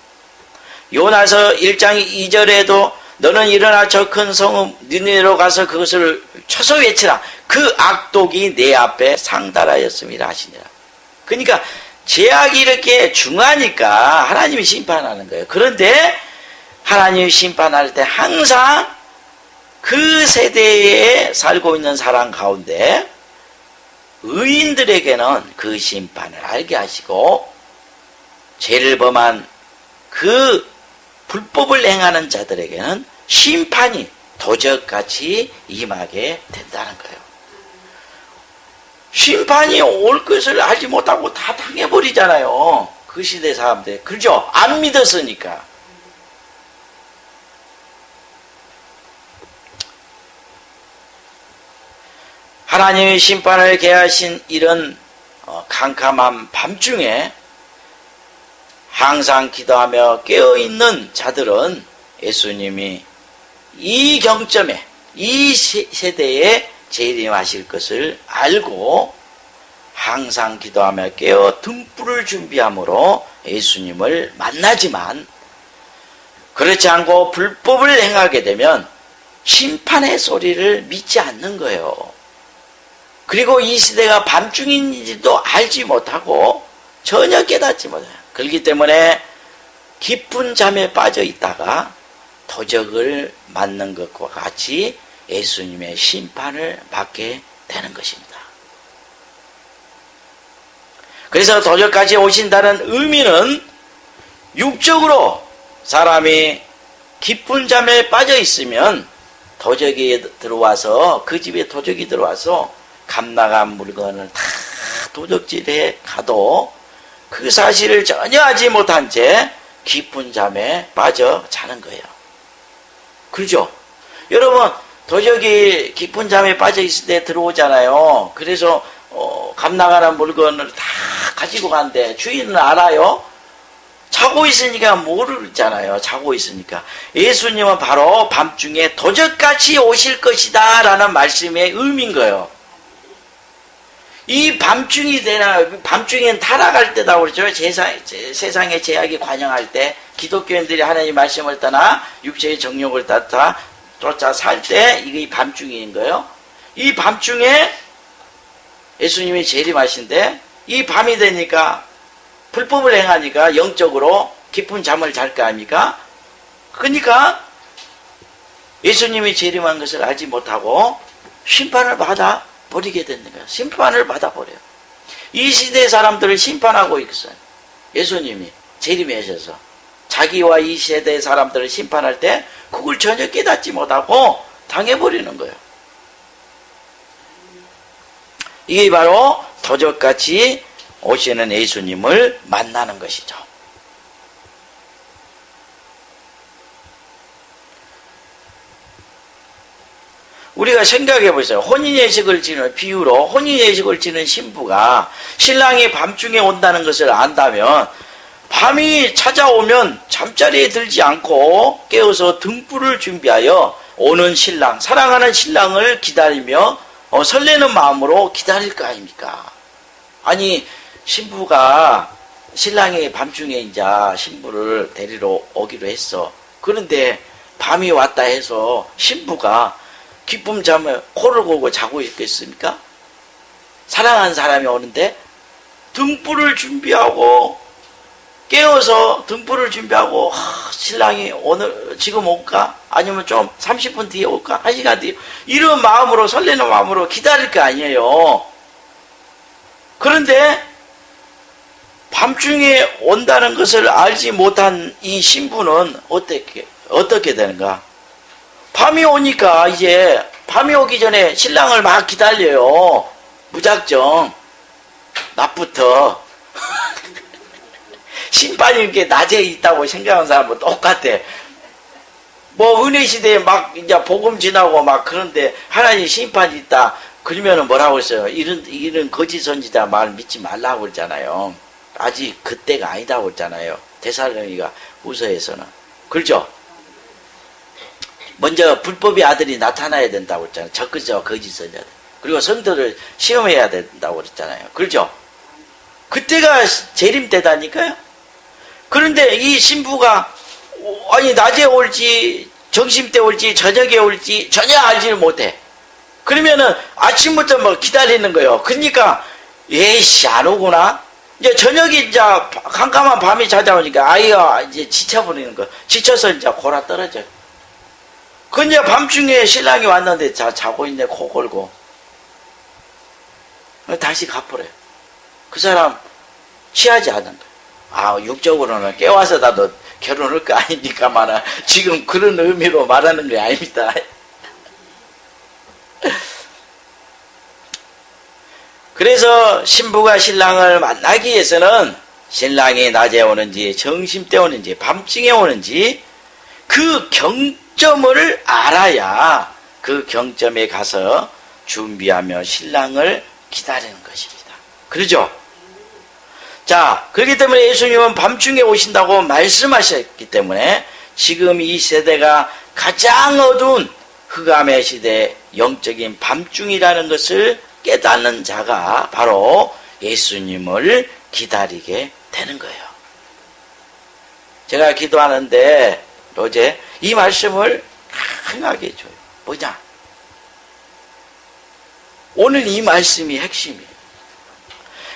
요나서 1장 2절에도 너는 일어나 저 큰 성읍 니느웨로 가서 그것을 쳐서 외치라. 그 악독이 내 앞에 상달하였음이라 하시니라. 그러니까 죄악이 이렇게 중하니까 하나님이 심판하는 거예요. 그런데 하나님이 심판할 때 항상 그 세대에 살고 있는 사람 가운데 의인들에게는 그 심판을 알게 하시고 죄를 범한 그 불법을 행하는 자들에게는 심판이 도적같이 임하게 된다는 거예요. 심판이 올 것을 알지 못하고 다 당해버리잖아요. 그 시대 사람들. 그렇죠? 안 믿었으니까. 하나님의 심판을 계하신 이런 캄캄한 밤중에 항상 기도하며 깨어있는 자들은 예수님이 이 경점에, 이 세대에 재림하실 것을 알고 항상 기도하며 깨어 등불을 준비함으로 예수님을 만나지만, 그렇지 않고 불법을 행하게 되면 심판의 소리를 믿지 않는 거예요. 그리고 이 시대가 밤중인지도 알지 못하고 전혀 깨닫지 못해요. 그렇기 때문에 깊은 잠에 빠져 있다가 도적을 맞는 것과 같이 예수님의 심판을 받게 되는 것입니다. 그래서 도적까지 오신다는 의미는 육적으로 사람이 깊은 잠에 빠져 있으면 도적이 들어와서, 그 집에 도적이 들어와서 값나간 물건을 다 도적질해 가도 그 사실을 전혀 알지 못한 채 깊은 잠에 빠져 자는 거예요. 그렇죠? 여러분, 도적이 깊은 잠에 빠져 있을 때 들어오잖아요. 그래서 값나가는 물건을 다 가지고 간대. 주인은 알아요? 자고 있으니까 모르잖아요. 자고 있으니까. 예수님은 바로 밤중에 도적같이 오실 것이다 라는 말씀의 의미인 거예요. 이 밤중에는 타락할 때다고 그랬죠. 세상의 제약이 관영할 때, 기독교인들이 하나님의 말씀을 떠나 육체의 정욕을 따라 쫓아 살 때, 이게 밤중인 거예요. 이 밤중에 예수님이 재림하신데, 이 밤이 되니까 불법을 행하니까 영적으로 깊은 잠을 잘 거 아닙니까? 그러니까 예수님이 재림한 것을 알지 못하고 심판을 받아 버리게 되는 거예요. 심판을 받아 버려요. 이 시대 사람들을 심판하고 있어요. 예수님이 재림하셔서 자기와 이 세대 사람들을 심판할 때 그걸 전혀 깨닫지 못하고 당해버리는 거예요. 이게 바로 도적같이 오시는 예수님을 만나는 것이죠. 우리가 생각해 보세요. 혼인예식을 지는 비유로, 혼인예식을 지는 신부가 신랑이 밤중에 온다는 것을 안다면, 밤이 찾아오면 잠자리에 들지 않고 깨어서 등불을 준비하여 오는 신랑, 사랑하는 신랑을 기다리며 설레는 마음으로 기다릴 거 아닙니까? 아니, 신부가, 신랑이 밤중에 이제 신부를 데리러 오기로 했어. 그런데 밤이 왔다 해서 신부가 기쁨 잠에 코를 골고 자고 있겠습니까? 사랑하는 사람이 오는데 등불을 준비하고 깨어서 등불을 준비하고, 신랑이 지금 올까? 아니면 좀 30분 뒤에 올까? 1시간 뒤에, 이런 마음으로, 설레는 마음으로 기다릴 거 아니에요. 그런데 밤중에 온다는 것을 알지 못한 이 신부는 어떻게 되는가? 밤이 오니까 이제 밤이 오기 전에 신랑을 막 기다려요. 무작정. 낮부터. 심판이 이렇게 낮에 있다고 생각하는 사람은 똑같아. 뭐 은혜 시대에 막 이제 복음 지나고 막 그런데 하나님 심판이 있다. 그러면은 뭐라고 했어요? 이런 거짓 선지자 말 믿지 말라고 그러잖아요. 아직 그때가 아니다고 그랬잖아요. 데살로니가 후서에서는. 그렇죠? 먼저 불법의 아들이 나타나야 된다고 그랬잖아요. 적그리스도와 거짓 선지자들. 그리고 성도를 시험해야 된다고 그랬잖아요. 그렇죠? 그때가 재림 때다니까요. 그런데 이 신부가 아니 낮에 올지 점심때 올지 저녁에 올지 전혀 알지를 못해. 그러면은 아침부터 뭐 기다리는 거예요. 그러니까 에이씨 안 오구나. 이제 저녁이 이제 깜깜한 밤이 찾아오니까 아이가 이제 지쳐버리는 거. 지쳐서 이제 골아 떨어져. 그 이제 밤중에 신랑이 왔는데 자고 있네. 코 골고. 다시 가버려요. 그 사람 취하지 않은 거예요. 아, 육적으로는 깨워서 나도 결혼할 거 아닙니까만 지금 그런 의미로 말하는 게 아닙니다. 그래서 신부가 신랑을 만나기 위해서는 신랑이 낮에 오는지 점심때 오는지 밤중에 오는지 그 경점을 알아야 그 경점에 가서 준비하며 신랑을 기다리는 것입니다. 그러죠? 자, 그렇기 때문에 예수님은 밤중에 오신다고 말씀하셨기 때문에 지금 이 세대가 가장 어두운 흑암의 시대, 영적인 밤중이라는 것을 깨닫는 자가 바로 예수님을 기다리게 되는 거예요. 제가 기도하는데 어제 이 말씀을 강하게 해줘요. 뭐냐? 오늘 이 말씀이 핵심이에요.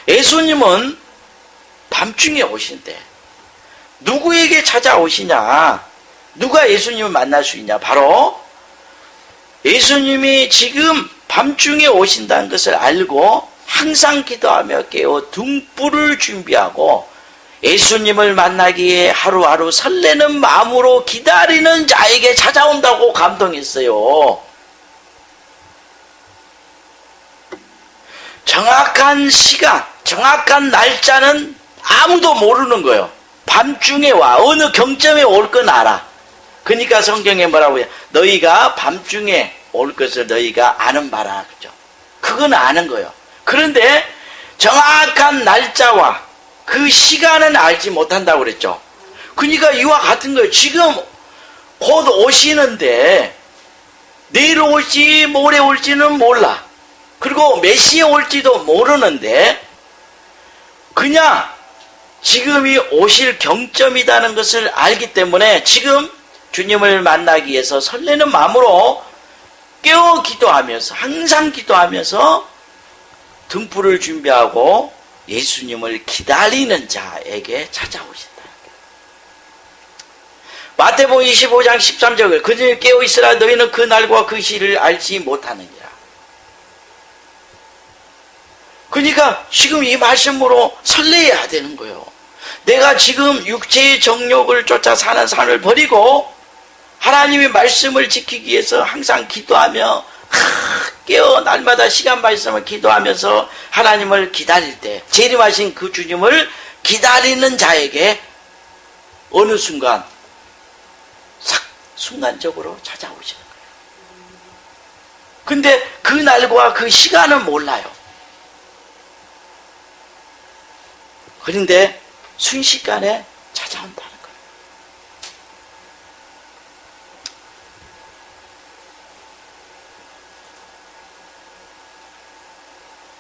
예수님은 밤중에 오신대. 누구에게 찾아오시냐? 누가 예수님을 만날 수 있냐? 바로 예수님이 지금 밤중에 오신다는 것을 알고 항상 기도하며 깨어 등불을 준비하고 예수님을 만나기에 하루하루 설레는 마음으로 기다리는 자에게 찾아온다고 감동했어요. 정확한 시간, 정확한 날짜는 아무도 모르는 거예요. 밤중에 와. 어느 경점에 올 건 알아. 그러니까 성경에 뭐라고 해요? 너희가 밤중에 올 것을 너희가 아는 바라. 그죠? 그건 아는 거예요. 그런데 정확한 날짜와 그 시간은 알지 못한다고 그랬죠. 그러니까 이와 같은 거예요. 지금 곧 오시는데 내일 올지 모레 올지는 몰라. 그리고 몇 시에 올지도 모르는데 그냥 지금이 오실 경점이라는 것을 알기 때문에 지금 주님을 만나기 위해서 설레는 마음으로 깨어 기도하면서 항상 기도하면서 등불을 준비하고 예수님을 기다리는 자에게 찾아오신다. 마태복음 25장 13절 그들이 깨어 있으라 너희는 그 날과 그 시를 알지 못하느니라. 그러니까 지금 이 말씀으로 설레야 되는 거예요. 내가 지금 육체의 정욕을 쫓아 사는 삶을 버리고 하나님의 말씀을 지키기 위해서 항상 기도하며 깨어 날마다 시간 말씀을 기도하면서 하나님을 기다릴 때 재림하신 그 주님을 기다리는 자에게 어느 순간 싹 순간적으로 찾아오시는 거예요. 근데 그 날과 그 시간은 몰라요. 그런데 순식간에 찾아온다는 거예요.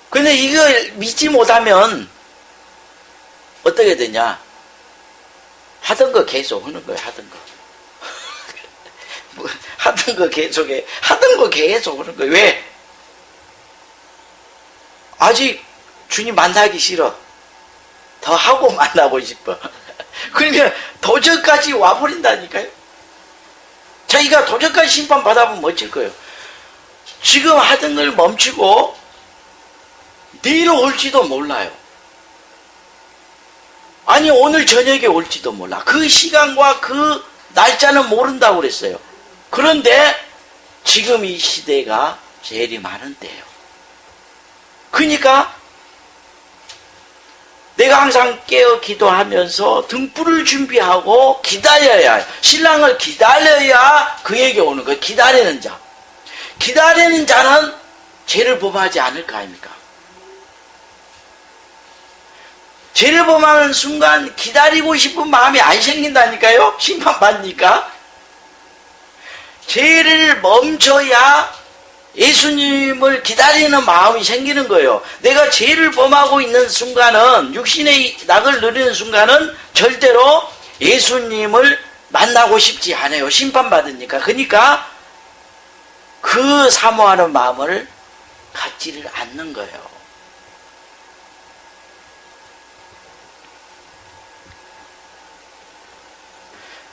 근데 이걸 믿지 못하면 어떻게 되냐? 하던 거 계속 하는 거예요. 하던 거. 하던 거 계속해. 하던 거 계속 하는 거예요. 왜? 아직 주님 만나기 싫어. 더 하고 만나고 싶어. 그러니까 도저까지 와버린다니까요. 자기가 도저까지 심판 받아보면 어쩔 거예요. 지금 하던 걸 멈추고 내일 올지도 몰라요. 아니 오늘 저녁에 올지도 몰라. 그 시간과 그 날짜는 모른다고 그랬어요. 그런데 지금 이 시대가 제일 많은 때예요. 그러니까 내가 항상 깨어 기도하면서 등불을 준비하고 기다려야, 신랑을 기다려야 그에게 오는 거예요. 기다리는 자. 기다리는 자는 죄를 범하지 않을 거 아닙니까? 죄를 범하는 순간 기다리고 싶은 마음이 안 생긴다니까요? 심판받으니까. 죄를 멈춰야 예수님을 기다리는 마음이 생기는 거예요. 내가 죄를 범하고 있는 순간은, 육신의 낙을 누리는 순간은 절대로 예수님을 만나고 싶지 않아요. 심판받으니까. 그러니까 그 사모하는 마음을 갖지를 않는 거예요.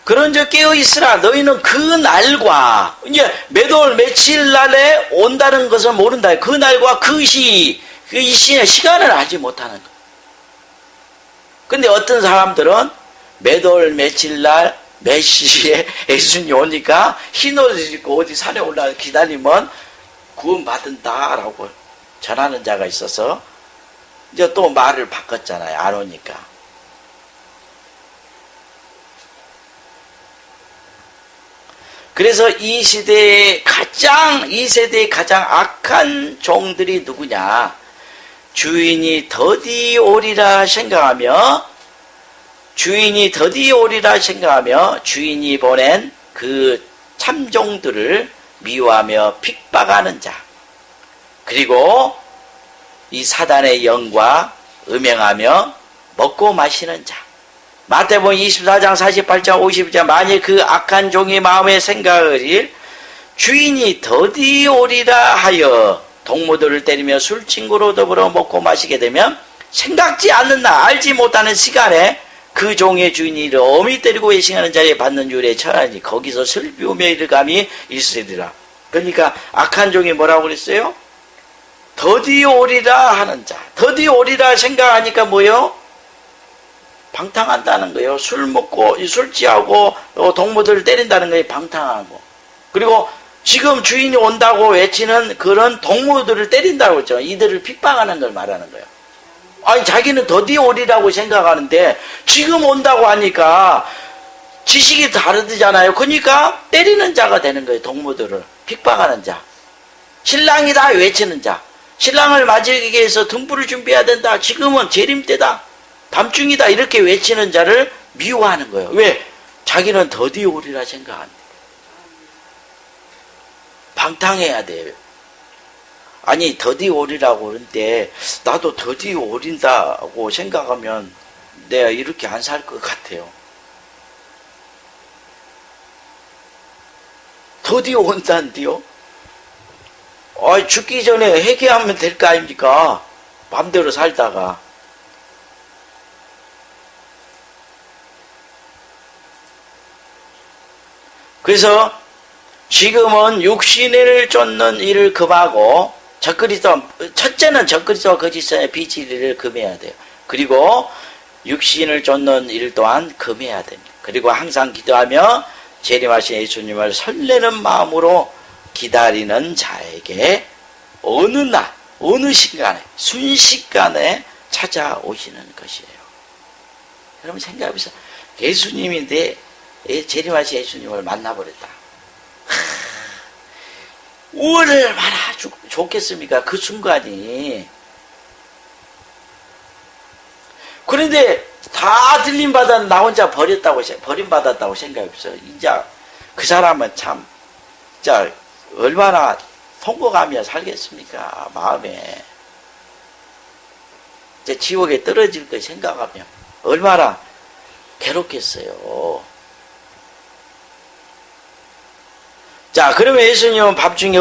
그런즉 깨어있으라. 너희는 그 날과, 이제 몇 월 며칠 날에 온다는 것을 모른다. 그 날과 그 시, 그 이 시간을 알지 못하는 거. 근데 어떤 사람들은 몇 월 며칠 날 몇 시에 예수님이 오니까 흰 옷을 입고 어디 산에 올라 기다리면 구원받은다라고 전하는 자가 있어서 이제 또 말을 바꿨잖아요. 안 오니까. 그래서 이 세대의 가장 악한 종들이 누구냐? 주인이 더디 오리라 생각하며 주인이 보낸 그 참종들을 미워하며 핍박하는 자, 그리고 이 사단의 영과 음행하며 먹고 마시는 자. 마태복음 24장 48장 50장 만일 그 악한 종의 마음에 생각을 주인이 더디 오리라 하여 동무들을 때리며 술친구로 더불어 먹고 마시게 되면 생각지 않는 날 알지 못하는 시간에 그 종의 주인이 어미 때리고 외식하는 자리에 받는 유래에 처하니 거기서 슬비우며 이를 감이 있으리라. 그러니까 악한 종이 뭐라고 그랬어요? 더디 오리라 하는 자. 더디 오리라 생각하니까 뭐요? 방탕한다는 거예요. 술 먹고 술 취하고 동무들을 때린다는 거예요. 방탕하고. 그리고 지금 주인이 온다고 외치는 그런 동무들을 때린다고 했죠. 이들을 핍박하는 걸 말하는 거예요. 아니 자기는 더디 오리라고 생각하는데 지금 온다고 하니까 지식이 다르잖아요. 그러니까 때리는 자가 되는 거예요. 동무들을 핍박하는 자. 신랑이다 외치는 자. 신랑을 맞이하기 위해서 등불을 준비해야 된다. 지금은 재림 때다. 밤중이다. 이렇게 외치는 자를 미워하는 거예요. 왜? 자기는 더디 오리라 생각합니다. 방탕해야 돼요. 아니 더디 오리라고 그러는데 나도 더디 오린다고 생각하면 내가 이렇게 안 살 것 같아요. 더디 온다는데요? 죽기 전에 회개하면 될 거 아닙니까? 맘대로 살다가. 그래서 지금은 육신을 쫓는 일을 금하고 첫째는 적그리스도와 거짓선의 비치리를 금해야 돼요. 그리고 육신을 쫓는 일 또한 금해야 됩니다. 그리고 항상 기도하며 재림하신 예수님을 설레는 마음으로 기다리는 자에게 어느 날, 어느 시간에, 순식간에 찾아오시는 것이에요. 여러분 생각해보세요. 예수님인데 재림하신 예수님을 만나버렸다. 얼마나 좋겠습니까? 그 순간이. 그런데 다 들림받아 나 혼자 버림받았다고 생각해보세요. 이제 그 사람은 참 진짜 얼마나 통곡하며 살겠습니까? 마음에. 이제 지옥에 떨어질 걸 생각하면 얼마나 괴롭겠어요. 자, 그러면 예수님은 밤중에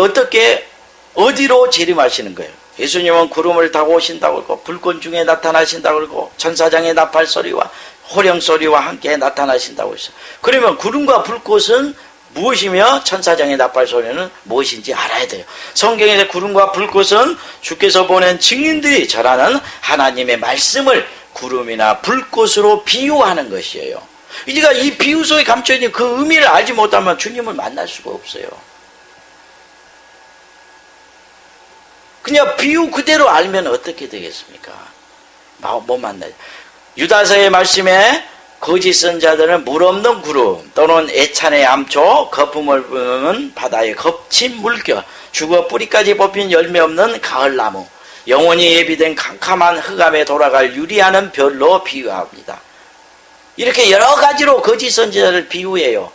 어디로 재림하시는 거예요? 예수님은 구름을 타고 오신다고 그러고 불꽃 중에 나타나신다고 그러고 천사장의 나팔 소리와 호령 소리와 함께 나타나신다고 했어요. 그러면 구름과 불꽃은 무엇이며 천사장의 나팔 소리는 무엇인지 알아야 돼요. 성경에서 구름과 불꽃은 주께서 보낸 증인들이 전하는 하나님의 말씀을 구름이나 불꽃으로 비유하는 것이에요. 우리가 이 비유 속에 감춰있는 그 의미를 알지 못하면 주님을 만날 수가 없어요. 그냥 비유 그대로 알면 어떻게 되겠습니까? 못 만나요. 유다서의 말씀에 거짓 선자들은 물 없는 구름 또는 애찬의 암초, 거품을 부는 바다의 거친 물결, 죽어 뿌리까지 뽑힌 열매 없는 가을나무, 영원히 예비된 캄캄한 흑암에 돌아갈 유리하는 별로 비유합니다. 이렇게 여러 가지로 거짓 선지자를 비유해요.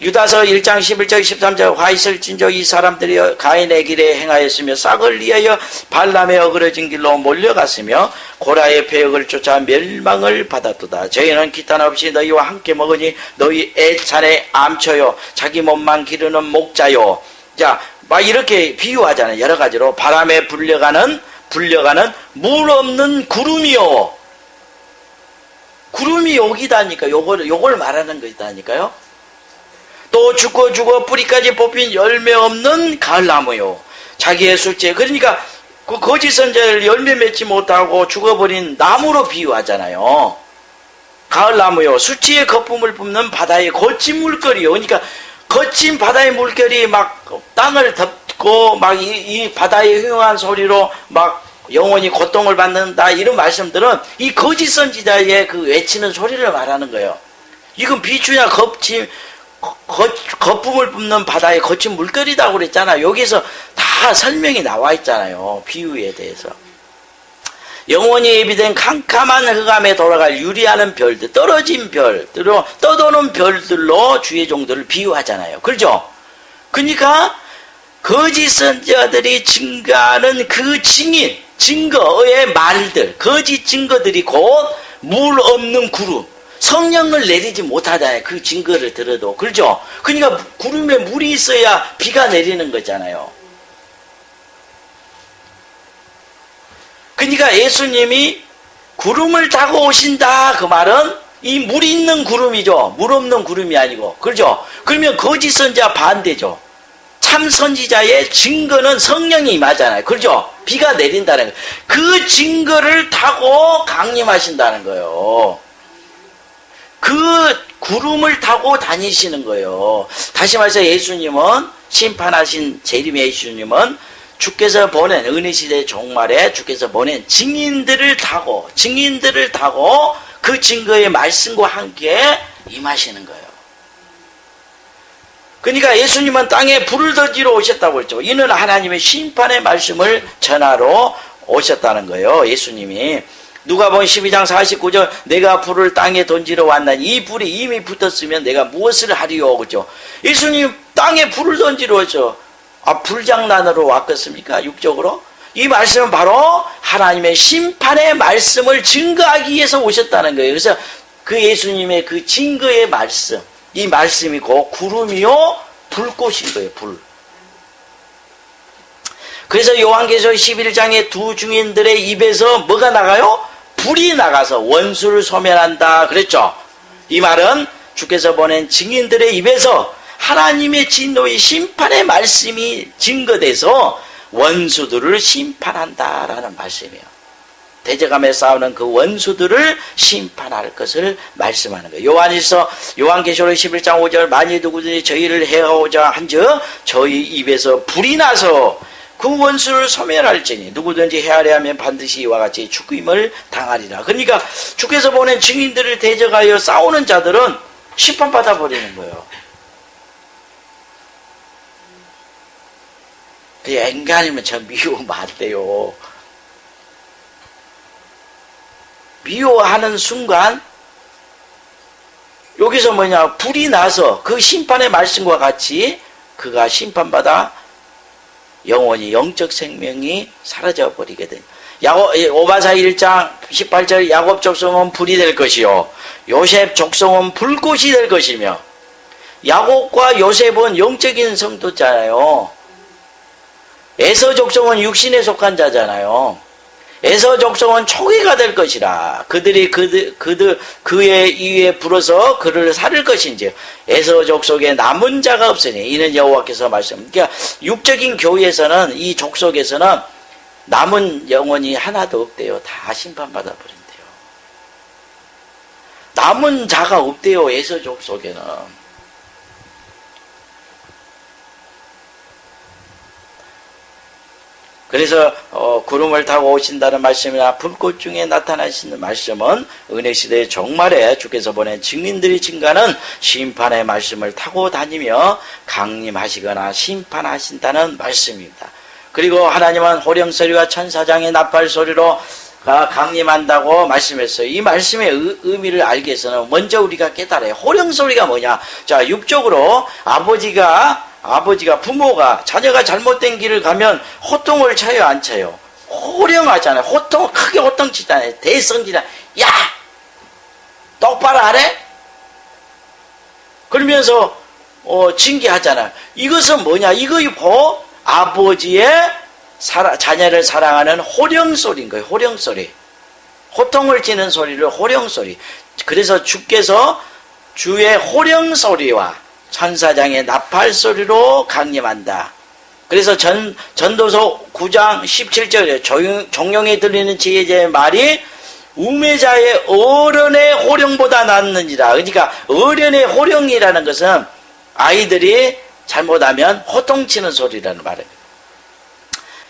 유다서 1장 11절 13절 화 있을 진저 이 사람들이 가인의 길에 행하였으며 싹을 위하여 발람의 어그러진 길로 몰려갔으며 고라의 배역을 쫓아 멸망을 받았도다. 저희는 기탄 없이 너희와 함께 먹으니 너희 애찬의 암초요 자기 몸만 기르는 목자요. 자, 막 이렇게 비유하잖아요. 여러 가지로 바람에 불려가는 물 없는 구름이요. 구름이 여기다니까 요걸 말하는 것이다니까요. 또 죽어 뿌리까지 뽑힌 열매 없는 가을나무요. 자기의 술째. 그러니까 그 거짓 선자를 열매 맺지 못하고 죽어버린 나무로 비유하잖아요. 가을나무요. 수치의 거품을 뿜는 바다의 거친 물결이요. 그러니까 거친 바다의 물결이 막 땅을 덮고 막 이 바다의 흉한 소리로 막 영원히 고통을 받는다. 이런 말씀들은 이 거짓 선지자의 그 외치는 소리를 말하는 거예요. 이건 비추냐 거품을 뿜는 바다의 거친 물결이라고 그랬잖아요. 여기서 다 설명이 나와 있잖아요. 비유에 대해서. 영원히 예비된 캄캄한 흑암에 돌아갈 유리하는 별들, 떨어진 별들로, 떠도는 별들로 주의 종들을 비유하잖아요. 그렇죠? 그러니까 거짓 선지자들이 증거하는 그 증거의 말들, 거짓 증거들이 곧 물 없는 구름, 성령을 내리지 못하잖아요. 그 증거를 들어도. 그렇죠? 그러니까 구름에 물이 있어야 비가 내리는 거잖아요. 그러니까 예수님이 구름을 타고 오신다 그 말은 이 물이 있는 구름이죠. 물 없는 구름이 아니고. 그렇죠? 그러면 거짓 선지자 반대죠. 참 선지자의 증거는 성령이 임하잖아요. 그렇죠? 비가 내린다는 거예요. 그 증거를 타고 강림하신다는 거예요. 그 구름을 타고 다니시는 거예요. 다시 말해서 예수님은, 심판하신 재림의 예수님은 주께서 보낸, 은혜시대 종말에 주께서 보낸 증인들을 타고 그 증거의 말씀과 함께 임하시는 거예요. 그러니까 예수님은 땅에 불을 던지러 오셨다고 했죠. 이는 하나님의 심판의 말씀을 전하러 오셨다는 거예요. 예수님이. 누가복음 12장 49절, 내가 불을 땅에 던지러 왔나니 이 불이 이미 붙었으면 내가 무엇을 하리요. 그죠? 예수님 땅에 불을 던지러 오죠. 불장난으로 왔겠습니까? 육적으로? 이 말씀은 바로 하나님의 심판의 말씀을 증거하기 위해서 오셨다는 거예요. 그래서 그 예수님의 그 증거의 말씀, 이 말씀이 곧 구름이요 불꽃인 거예요. 불. 그래서 요한계시록 11장에 두 증인들의 입에서 뭐가 나가요? 불이 나가서 원수를 소멸한다 그랬죠. 이 말은 주께서 보낸 증인들의 입에서 하나님의 진노의 심판의 말씀이 증거돼서 원수들을 심판한다라는 말씀이에요. 대적하며 싸우는 그 원수들을 심판할 것을 말씀하는 거예요. 요한계시록 11장 5절, 만일 누구든지 저희를 해하고자 한즉 저희 입에서 불이 나서 그 원수를 소멸할지니 누구든지 헤아려 하면 반드시 이와 같이 죽임을 당하리라. 그러니까 주께서 보낸 증인들을 대적하여 싸우는 자들은 심판받아 버리는 거예요. 그 인간이면 참 미워하면 안 돼요. 미워하는 순간 여기서 뭐냐, 불이 나서 그 심판의 말씀과 같이 그가 심판받아 영원히 영적 생명이 사라져 버리게 됩니다. 오바사 1장 18절, 야곱 족속은 불이 될 것이요 요셉 족속은 불꽃이 될 것이며, 야곱과 요셉은 영적인 성도잖아요. 에서 족속은 육신에 속한 자잖아요. 에서 족속은 초기가 될 것이라. 그들이 그의 이에 불어서 그를 살릴 것인지 에서 족속에 남은 자가 없으니 이는 여호와께서 말씀. 그러니까 육적인 교회에서는, 이 족속에서는 남은 영혼이 하나도 없대요. 다 심판받아 버린대요. 남은 자가 없대요. 에서 족속에는. 그래서 구름을 타고 오신다는 말씀이나 불꽃 중에 나타나시는 말씀은 은혜시대의 종말에 주께서 보낸 증인들이 증가하는 심판의 말씀을 타고 다니며 강림하시거나 심판하신다는 말씀입니다. 그리고 하나님은 호령소리와 천사장의 나팔소리로 강림한다고 말씀했어요. 이 말씀의 의미를 알기 위해서는 먼저 우리가 깨달아요. 호령소리가 뭐냐? 자, 육적으로 부모가 자녀가 잘못된 길을 가면 호통을 쳐요, 안 쳐요? 호령하잖아요. 크게 호통치잖아요. 대성질이야. 야! 똑바로 안 해? 그러면서 징계하잖아요. 이것은 뭐냐? 이거 아버지의 자녀를 사랑하는 호령소리인 거예요. 호령소리. 호통을 치는 소리를 호령소리. 그래서 주께서 주의 호령소리와 천사장의 나팔소리로 강림한다. 그래서 전도서 9장 17절에 종용에 들리는 지혜자의 말이 우매자의 어른의 호령보다 낫느니라. 그러니까 어른의 호령이라는 것은 아이들이 잘못하면 호통치는 소리라는 말이에요.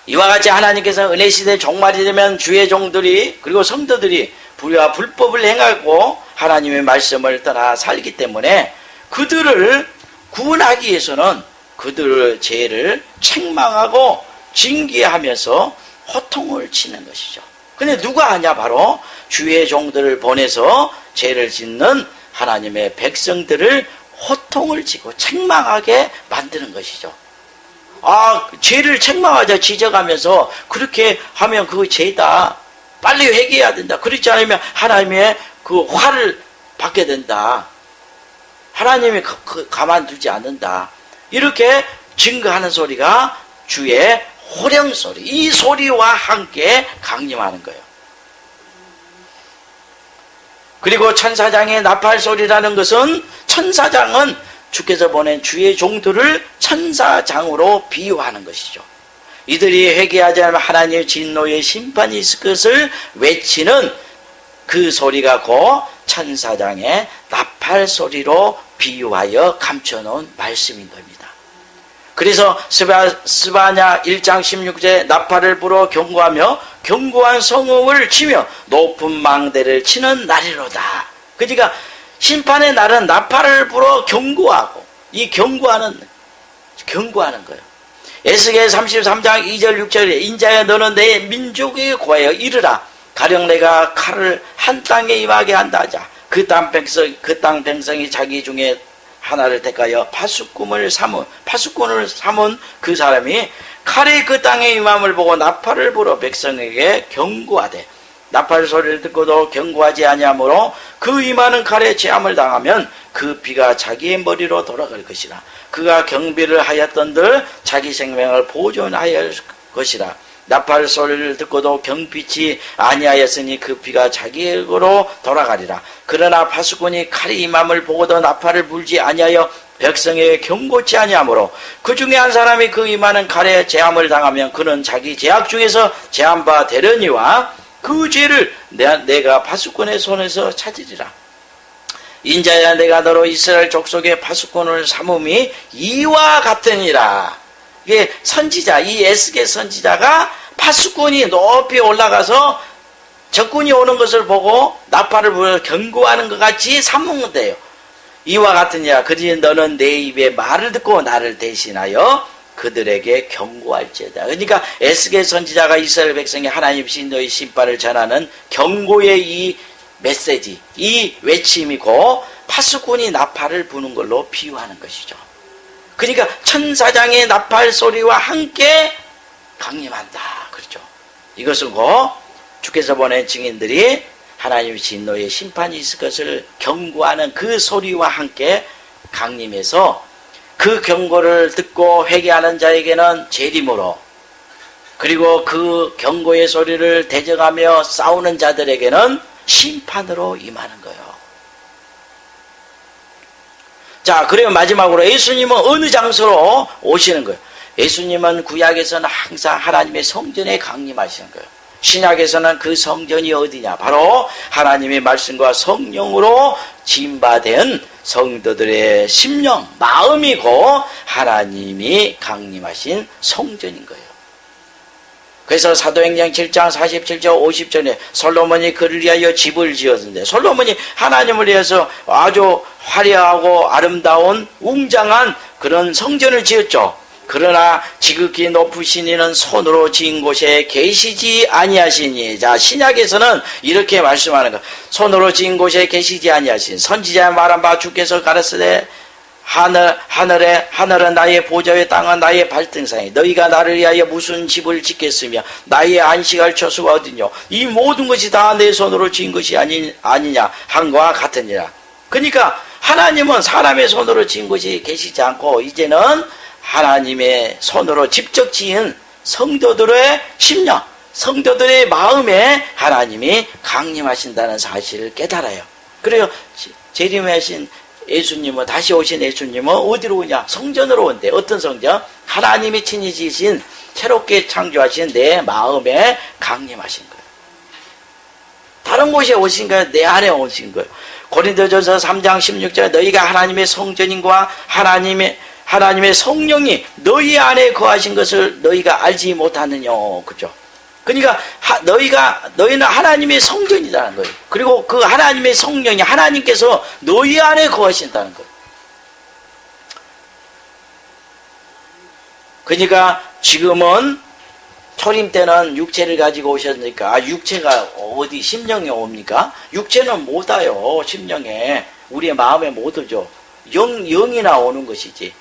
이와 같이 하나님께서 은혜시대 종말이 되면 주의 종들이, 그리고 성도들이 불의와 불법을 행하고 하나님의 말씀을 떠나 살기 때문에 그들을 구원하기 위해서는 그들의 죄를 책망하고 징계하면서 호통을 치는 것이죠. 근데 누가 하냐? 바로 주의 종들을 보내서 죄를 짓는 하나님의 백성들을 호통을 치고 책망하게 만드는 것이죠. 죄를 책망하자 지적하면서 그렇게 하면 그거 죄다. 빨리 회개해야 된다. 그렇지 않으면 하나님의 그 화를 받게 된다. 하나님이 가만두지 않는다. 이렇게 증거하는 소리가 주의 호령소리. 이 소리와 함께 강림하는 거예요. 그리고 천사장의 나팔소리라는 것은, 천사장은 주께서 보낸 주의 종들을 천사장으로 비유하는 것이죠. 이들이 회개하지 않으면 하나님의 진노의 심판이 있을 것을 외치는 그 소리가 곧 천사장의 나팔소리로 비유하여 감춰놓은 말씀인 겁니다. 그래서 스바냐 1장 16절에 나팔을 불어 경고하며 견고한 성읍을 치며 높은 망대를 치는 날이로다. 그러니까 심판의 날은 나팔을 불어 경고하고, 이 경고하는 거예요. 에스겔 33장 2절 6절에 인자야 너는 내 민족에 구하여 이르라. 가령 내가 칼을 한 땅에 임하게 한다 하자. 그 땅 백성이 자기 중에 하나를 택하여 파수꾼을 삼은 그 사람이 칼이 그 땅에 임함을 보고 나팔을 불어 백성에게 경고하되, 나팔 소리를 듣고도 경고하지 아니하므로 그 임하는 칼에 재함을 당하면 그 피가 자기의 머리로 돌아갈 것이라. 그가 경비를 하였던들 자기 생명을 보존하였을 것이라. 나팔 소리를 듣고도 경비치 아니하였으니 그 피가 자기에게로 돌아가리라. 그러나 파수꾼이 칼이 임함을 보고도 나팔을 불지 아니하여 백성에게 경고치 아니하므로 그 중에 한 사람이 그 임하는 칼에 재함을 당하면 그는 자기 죄악 중에서 재한 바 되려니와 그 죄를 내가 파수꾼의 손에서 찾으리라. 인자야 내가 너로 이스라엘 족속의 파수꾼을 삼음이 이와 같으니라. 이게 선지자, 이 에스겔 선지자가 파수꾼이 높이 올라가서 적군이 오는 것을 보고 나팔을 불어 경고하는 것 같이 삼는 데요. 이와 같으니라. 그러니 너는 내 입에 말을 듣고 나를 대신하여 그들에게 경고할지어다. 그러니까 에스겔 선지자가 이스라엘 백성이 하나님 진노의 심판을 전하는 경고의 이 메시지, 이 외침이고 파수꾼이 나팔을 부는 걸로 비유하는 것이죠. 그러니까 천사장의 나팔 소리와 함께 강림한다. 그렇죠. 이것은 곧 주께서 보낸 증인들이 하나님의 진노의 심판이 있을 것을 경고하는 그 소리와 함께 강림해서 그 경고를 듣고 회개하는 자에게는 재림으로, 그리고 그 경고의 소리를 대적하며 싸우는 자들에게는 심판으로 임하는 거예요. 자, 그리고 마지막으로 예수님은 어느 장소로 오시는 거예요? 예수님은 구약에서는 항상 하나님의 성전에 강림하시는 거예요. 신약에서는 그 성전이 어디냐? 바로 하나님의 말씀과 성령으로 지음받은 성도들의 심령, 마음이고 하나님이 강림하신 성전인 거예요. 그래서 사도행전 7장 47절 50절에 솔로몬이 그를 위하여 집을 지었는데, 솔로몬이 하나님을 위해서 아주 화려하고 아름다운 웅장한 그런 성전을 지었죠. 그러나 지극히 높으신 이는 손으로 지은 곳에 계시지 아니하시니. 자, 신약에서는 이렇게 말씀하는 거. 손으로 지은 곳에 계시지 아니하시니. 선지자의 말한 바 주께서 가라사대 하늘은 나의 보좌의 땅은 나의 발등상이. 너희가 나를 위하여 무슨 집을 짓겠으며 나의 안식할 처소가 어디뇨. 이 모든 것이 다 내 손으로 지은 것이 아니냐 한 것과 같으니라. 그러니까 하나님은 사람의 손으로 지은 것이 계시지 않고 이제는 하나님의 손으로 직접 지은 성도들의 심령, 성도들의 마음에 하나님이 강림하신다는 사실을 깨달아요. 그래요. 재림하신 예수님은, 다시 오신 예수님은 어디로 오냐? 성전으로 온대. 어떤 성전? 하나님이 친히 지으신, 새롭게 창조하신 내 마음에 강림하신 거예요. 다른 곳에 오신 거예요? 내 안에 오신 거예요. 고린도전서 3장 16절에 너희가 하나님의 성전인과 하나님의 성령이 너희 안에 거하신 것을 너희가 알지 못하느냐. 그죠? 그러니까 너희는 하나님의 성전이라는 거예요. 그리고 그 하나님의 성령이, 하나님께서 너희 안에 거하신다는 거예요. 그러니까 지금은 초림 때는 육체를 가지고 오셨으니까 육체가 어디 심령에 옵니까? 육체는 못 와요. 심령에 우리의 마음에 못 오죠. 영이나 오는 것이지.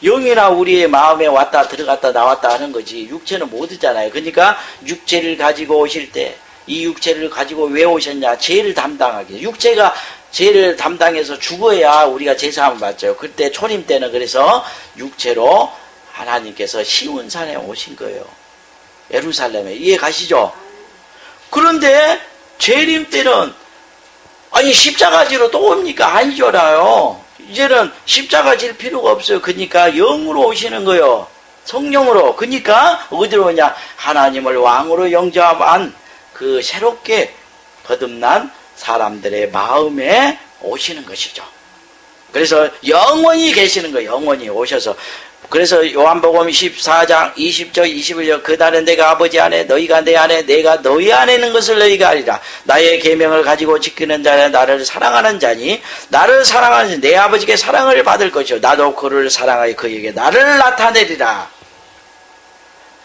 영이나 우리의 마음에 왔다 들어갔다 나왔다 하는 거지 육체는 못 오잖아요. 그러니까 육체를 가지고 오실 때 이 육체를 가지고 왜 오셨냐? 죄를 담당하기. 육체가 죄를 담당해서 죽어야 우리가 제사함을 받죠. 그때 초림 때는 그래서 육체로 하나님께서 시온산에 오신 거예요. 예루살렘에. 이해 가시죠? 그런데 재림 때는 아니 십자가지로 또 옵니까? 아니잖아요. 이제는 십자가 질 필요가 없어요. 그러니까 영으로 오시는 거예요. 성령으로. 그러니까 어디로 오냐? 하나님을 왕으로 영접한 그 새롭게 거듭난 사람들의 마음에 오시는 것이죠. 그래서 영원히 계시는 거예요. 영원히 오셔서. 그래서 요한복음 14장 20절 21절 그날은 내가 아버지 안에 너희가 내 안에 내가 너희 안에 있는 것을 너희가 알리라. 나의 계명을 가지고 지키는 자는 나를 사랑하는 자니 나를 사랑하는 내 아버지께 사랑을 받을 것이요 나도 그를 사랑하여 그에게 나를 나타내리라.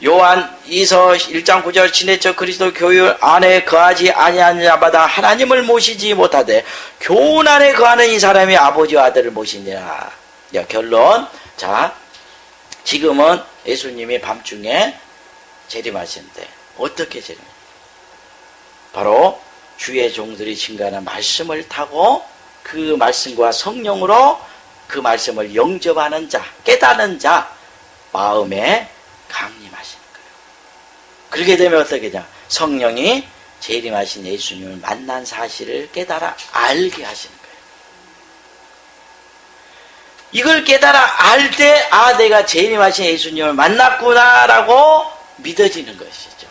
요한 2서 1장 9절 지내쳐 그리스도 교회 안에 거하지 아니하는 자마다 하나님을 모시지 못하되 교훈 안에 거하는 이 사람이 아버지와 아들을 모시니라. 결론. 자, 지금은 예수님이 밤중에 재림하시는데 어떻게 재림? 바로 주의 종들이 증거하는 말씀을 타고 그 말씀과 성령으로 그 말씀을 영접하는 자, 깨닫는 자 마음에 강림하시는 거예요. 그렇게 되면 어떻게 되냐? 성령이 재림하신 예수님을 만난 사실을 깨달아 알게 하시는 거예요. 이걸 깨달아 알 때, 아, 내가 재림하신 예수님을 만났구나라고 믿어지는 것이죠.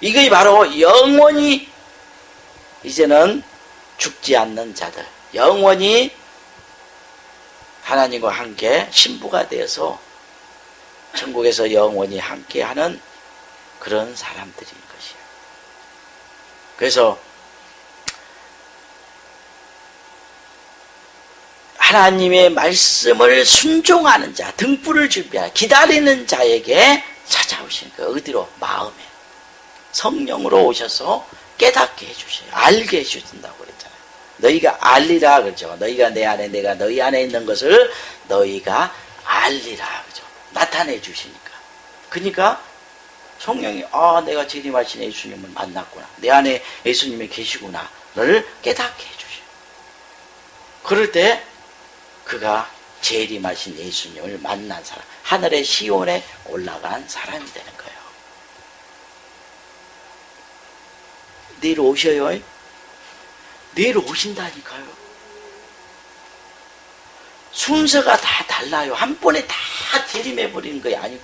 이게 바로 영원히 이제는 죽지 않는 자들, 영원히 하나님과 함께 신부가 되어서 천국에서 영원히 함께하는 그런 사람들인 것이에요. 그래서 하나님의 말씀을 순종하는 자, 등불을 준비하는 기다리는 자에게 찾아오신 거예요. 어디로? 마음에. 성령으로 오셔서 깨닫게 해주셔요. 알게 해주신다고 그랬잖아요. 너희가 알리라 그러죠. 너희가 내 안에 내가 너희 안에 있는 것을 너희가 알리라 그러죠. 나타내 주시니까. 그러니까 성령이 아 내가 재림하신 예수님을 만났구나. 내 안에 예수님이 계시구나를 깨닫게 해주셔요. 그럴 때 그가 재림하신 예수님을 만난 사람, 하늘의 시온에 올라간 사람이 되는 거예요. 내일 오셔요. 내일 오신다니까요. 순서가 다 달라요. 한 번에 다 재림해 버리는 거야 아니고,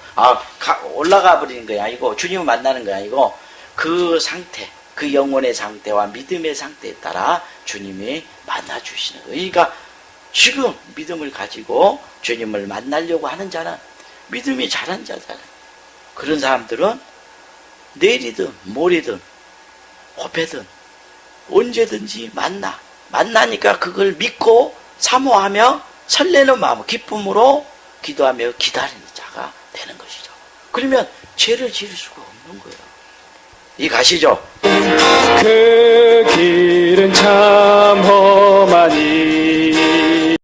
올라가 버리는 거야 아니고, 주님을 만나는 거야 아니고, 그 상태, 그 영혼의 상태와 믿음의 상태에 따라 주님이 만나 주시는 거예요. 그러니까 지금 믿음을 가지고 주님을 만나려고 하는 자는 믿음이 잘한 자잖아요. 그런 사람들은 내일이든 모레든 호패든 언제든지 만나니까 그걸 믿고 사모하며 설레는 마음, 기쁨으로 기도하며 기다리는 자가 되는 것이죠. 그러면 죄를 지을 수가 없는 거예요. 이 가시죠. 그 길은 참 험하니